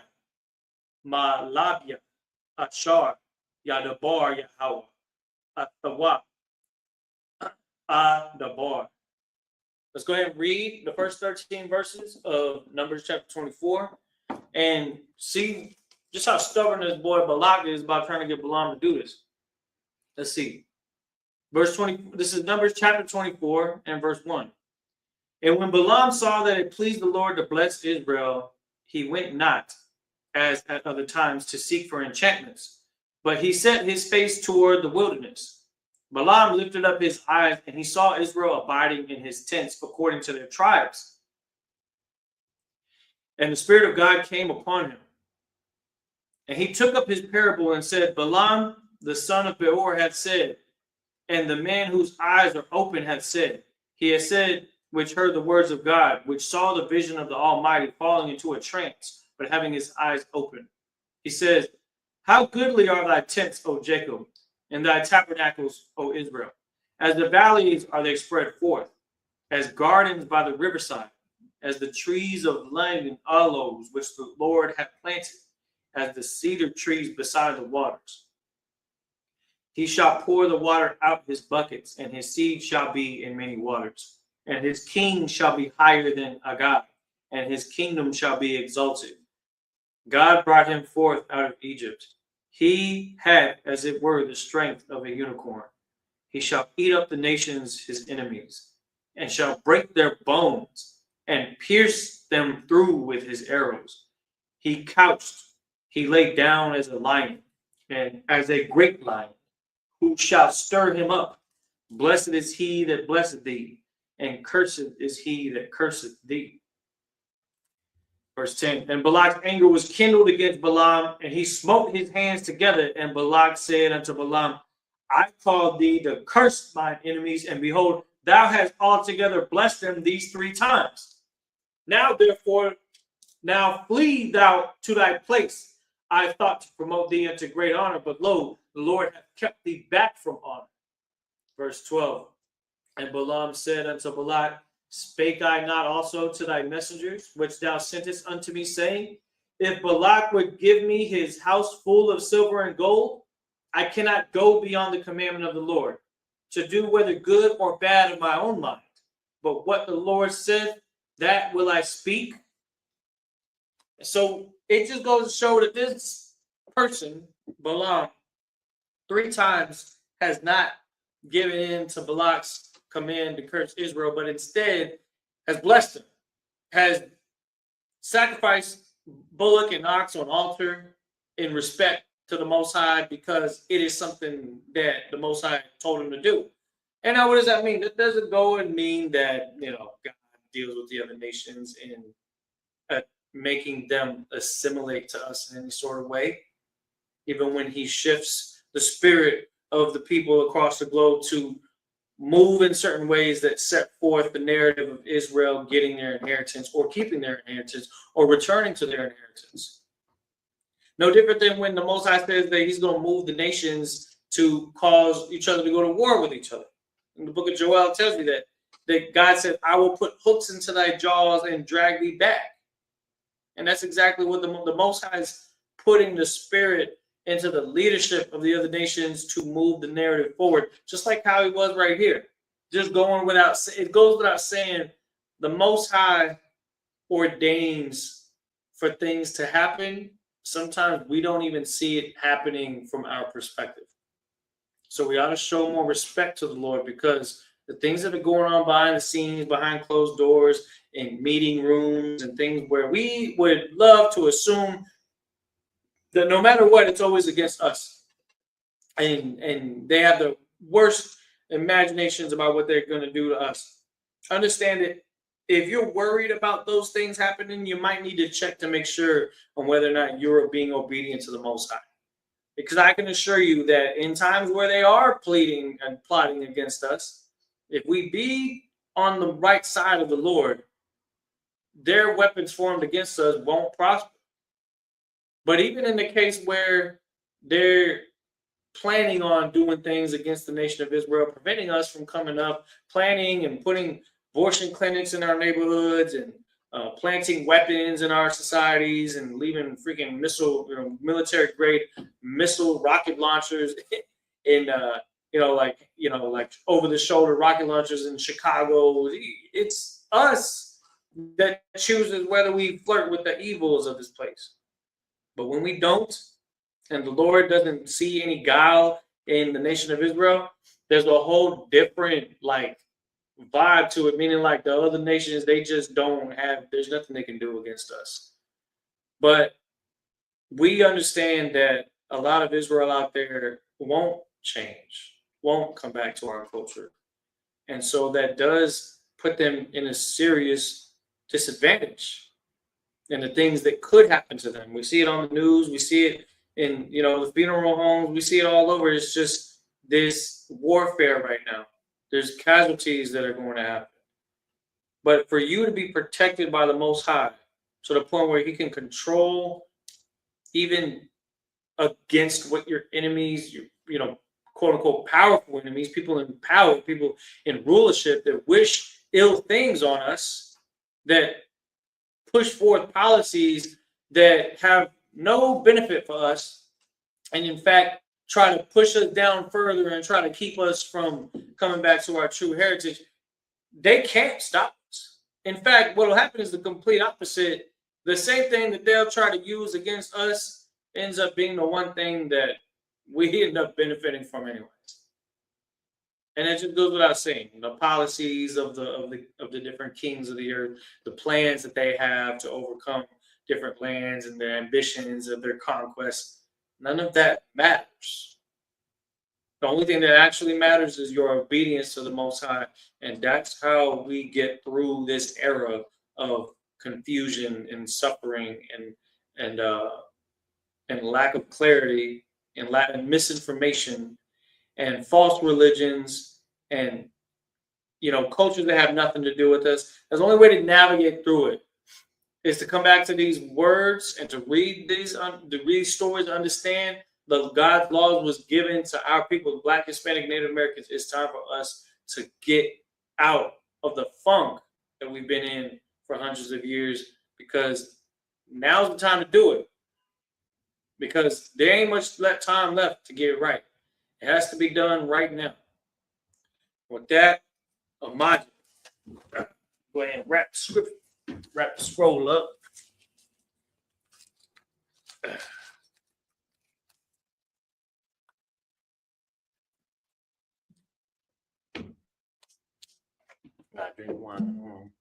Ma Labia, Ashar, Yadabar, Yahweh, Athawa, Adabar. Let's go ahead and read the first 13 verses of Numbers chapter 24 and see just how stubborn this boy Balak is about trying to get Balaam to do this. Let's see. Verse 20, this is Numbers chapter 24 and verse 1. And when Balaam saw that it pleased the Lord to bless Israel, he went not, as at other times, to seek for enchantments, but he set his face toward the wilderness. Balaam lifted up his eyes, and he saw Israel abiding in his tents according to their tribes. And the Spirit of God came upon him. And he took up his parable and said, Balaam, the son of Beor, hath said, and the man whose eyes are open hath said, he has said, which heard the words of God, which saw the vision of the Almighty falling into a trance, but having his eyes open. He says, how goodly are thy tents, O Jacob, and thy tabernacles, O Israel. As the valleys are they spread forth, as gardens by the riverside, as the trees of lime and aloes, which the Lord hath planted, as the cedar trees beside the waters. He shall pour the water out his buckets, and his seed shall be in many waters. And his king shall be higher than Agag, and his kingdom shall be exalted. God brought him forth out of Egypt. He had, as it were, the strength of a unicorn. He shall eat up the nations, his enemies, and shall break their bones and pierce them through with his arrows. He couched, he lay down as a lion, and as a great lion, who shall stir him up? Blessed is he that blesseth thee, and cursed is he that curseth thee. Verse 10, and Balak's anger was kindled against Balaam, and he smote his hands together. And Balak said unto Balaam, I called thee to curse mine enemies, and behold, thou hast altogether blessed them these 3 times. Now, therefore, now flee thou to thy place. I thought to promote thee unto great honor, but lo, the Lord hath kept thee back from honor. Verse 12, and Balaam said unto Balak, spake I not also to thy messengers, which thou sentest unto me, saying, if Balak would give me his house full of silver and gold, I cannot go beyond the commandment of the Lord, to do whether good or bad of my own mind. But what the Lord said, that will I speak. So it just goes to show that this person, Balaam, 3 times has not given in to Balak's command to curse Israel, but instead has blessed him, has sacrificed bullock and ox on altar in respect to the Most High, because it is something that the Most High told him to do. And now what does that mean? That doesn't go and mean that, God deals with the other nations in making them assimilate to us in any sort of way. Even when he shifts the spirit of the people across the globe to move in certain ways that set forth the narrative of Israel getting their inheritance or keeping their inheritance or returning to their inheritance. No different than when the Most High says that he's going to move the nations to cause each other to go to war with each other. In the book of Joel, it tells you that God said, I will put hooks into thy jaws and drag thee back. And that's exactly what the Most High is putting the spirit into the leadership of the other nations to move the narrative forward, just like how he was right here. Just going without, it goes without saying, the Most High ordains for things to happen. Sometimes we don't even see it happening from our perspective. So we ought to show more respect to the Lord, because the things that are going on behind the scenes, behind closed doors, in meeting rooms and things where we would love to assume that no matter what, it's always against us. And they have the worst imaginations about what they're going to do to us. Understand that if you're worried about those things happening, you might need to check to make sure on whether or not you're being obedient to the Most High. Because I can assure you that in times where they are pleading and plotting against us, if we be on the right side of the Lord, their weapons formed against us won't prosper. But even in the case where they're planning on doing things against the nation of Israel, preventing us from coming up, planning and putting abortion clinics in our neighborhoods and planting weapons in our societies and leaving freaking military grade missile rocket launchers in like over the shoulder rocket launchers in Chicago. It's us that chooses whether we flirt with the evils of this place. But when we don't, and the Lord doesn't see any guile in the nation of Israel, there's a whole different vibe to it, meaning like the other nations, they just don't have, there's nothing they can do against us. But we understand that a lot of Israel out there won't change, won't come back to our culture. And so that does put them in a serious disadvantage and the things that could happen to them. We see it on the news, we see it in the funeral homes, we see it all over. It's just this warfare right now. There's casualties that are going to happen. But for you to be protected by the Most High to the point where he can control even against what your enemies, your quote unquote powerful enemies, people in power, people in rulership that wish ill things on us, that push forth policies that have no benefit for us, and in fact try to push us down further and try to keep us from coming back to our true heritage, they can't stop us. In fact, what will happen is the complete opposite. the same thing that they'll try to use against us ends up being the one thing that we end up benefiting from anyways. And it just goes without saying, the policies of the different kings of the earth, the plans that they have to overcome different lands and the ambitions of their conquest, none of that matters. The only thing that actually matters is your obedience to the Most High, and that's how we get through this era of confusion and suffering and lack of clarity and misinformation and false religions and cultures that have nothing to do with us. That's the only way to navigate through it is to come back to these words and to read these stories, to understand that God's laws was given to our people, Black, Hispanic, Native Americans. It's time for us to get out of the funk that we've been in for hundreds of years, because now's the time to do it. Because there ain't much time left to get it right. It has to be done right now. With that, Imagine. Go ahead and wrap the scroll up. I drink wine.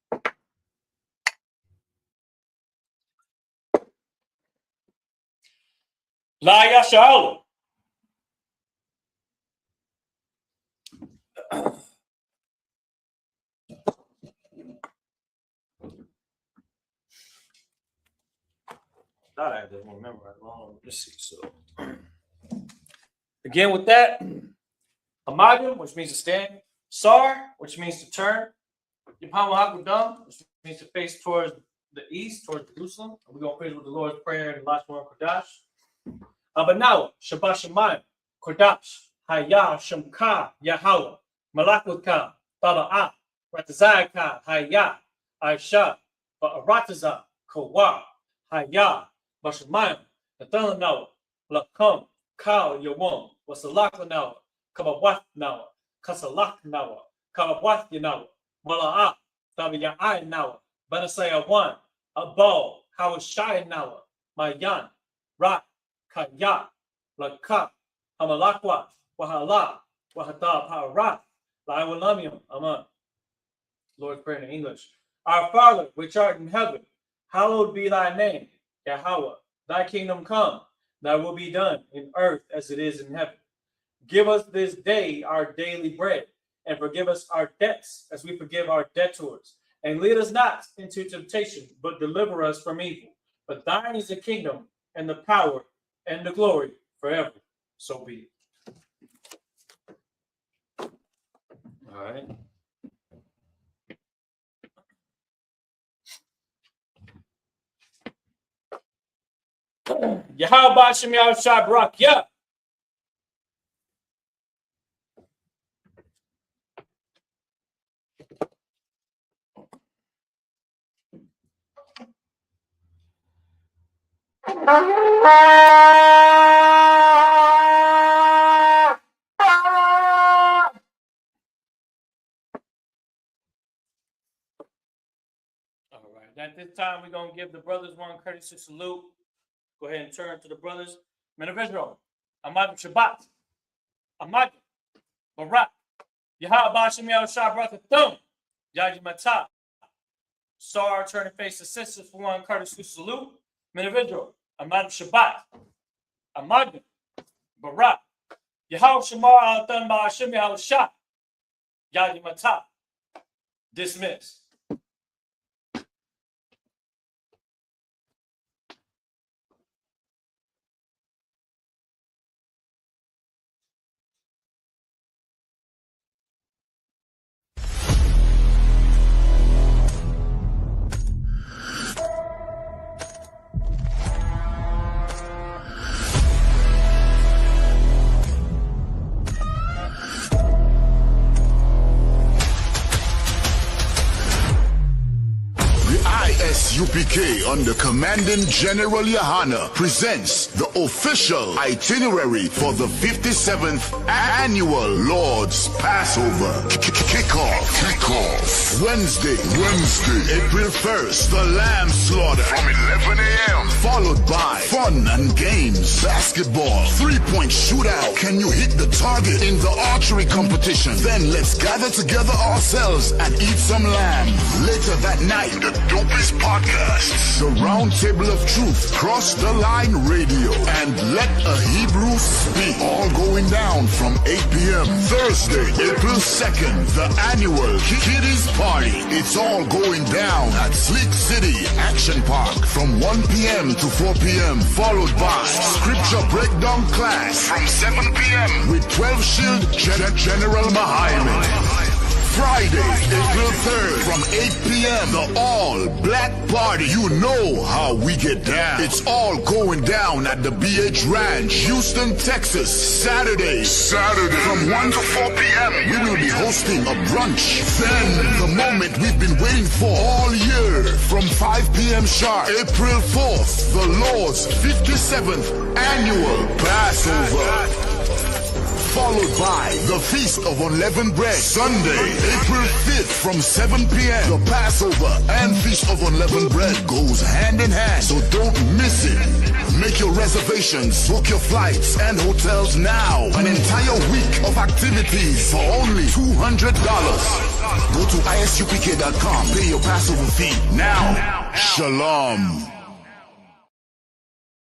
La Yasha'Allah. Thought I didn't remember it long. Let's see. So, again, with that, Amagam, which means to stand, Sar, which means to turn, Yipam Hakudam, which means to face towards the east, towards Jerusalem. We're going to pray with the Lord's Prayer in the last one, Kodash. But now, Shabbat Shemayim, Kodash, Haya, Shemka, Yahweh, Malakutka, Bala'ah, Ratazayaka, Haya, Aisha, Ba'arataza, Kawa, Haya, Bashamayim, Nathanawa, Lakam, Kal, Yawam, Wasalakanawa, Kabawat Nawa, Kasalak Nawa, Kabawat Yanawa, Mala'ah, Tabiyai Nawa, Banasaya 1, Abal, Hawashai Nawa, Mayan, Rat, Kaya, Laka, Hamalakwa, Wahala, Wahatab, Harat, Laiwalamium, Aman. Lord's Prayer in English. Our Father, which art in heaven, hallowed be thy name, Yahweh. Thy kingdom come, thy will be done in earth as it is in heaven. Give us this day our daily bread, and forgive us our debts as we forgive our debtors. And lead us not into temptation, but deliver us from evil. But thine is the kingdom, and the power, and the glory forever. So be it. All right. Yahweh Hashem Yahushua Barak Yah. All right. At this time, we're going to give the brothers one courtesy salute. Go ahead and turn to the brothers. Men of Israel, Amad Shabbat, Amad Barak, Yahweh Hashem Yahushua Barak Thum, Yaji Matah. Sar, turn and face the sisters for one courtesy salute. Men of Israel, Amad Shabbat, Amad Barak, Yahweh Shamar Al Thum Hashem Yahushua, Yaji Matah. Dismiss. ISUPK under Commanding General Yohana presents the official itinerary for the 57th Annual Lord's Passover. Kickoff. Wednesday, April 1st, the Lamb Slaughter from 11 a.m. Followed by fun and games, basketball, three-point shootout. Can you hit the target in the archery competition? Then let's gather together ourselves and eat some lamb. Later that night, the dopest podcast, the Round Table of Truth, Cross the Line Radio, and Let a Hebrew Speak. All going down from 8 p.m. Thursday, April 2nd, the annual Kiddies Party. It's all going down at Sleek City Action Park from 1 p.m. to 4 p.m. Followed by Scripture Breakdown class from 7 p.m. with 12 Shield General Mahayim. Friday, April 3rd from 8 p.m. the all-black party. You know how we get down. It's all going down at the BH Ranch, Houston, Texas. Saturday from 1 to 4 p.m. we will be hosting a brunch. Then the moment we've been waiting for all year from 5 p.m. sharp, April 4th, the Lord's 57th Annual Passover. Followed by the Feast of Unleavened Bread. Sunday, April 5th from 7 p.m. The Passover and Feast of Unleavened Bread goes hand in hand, so don't miss it. Make your reservations, book your flights and hotels now. An entire week of activities for only $200. Go to isupk.com, pay your Passover fee now. Shalom.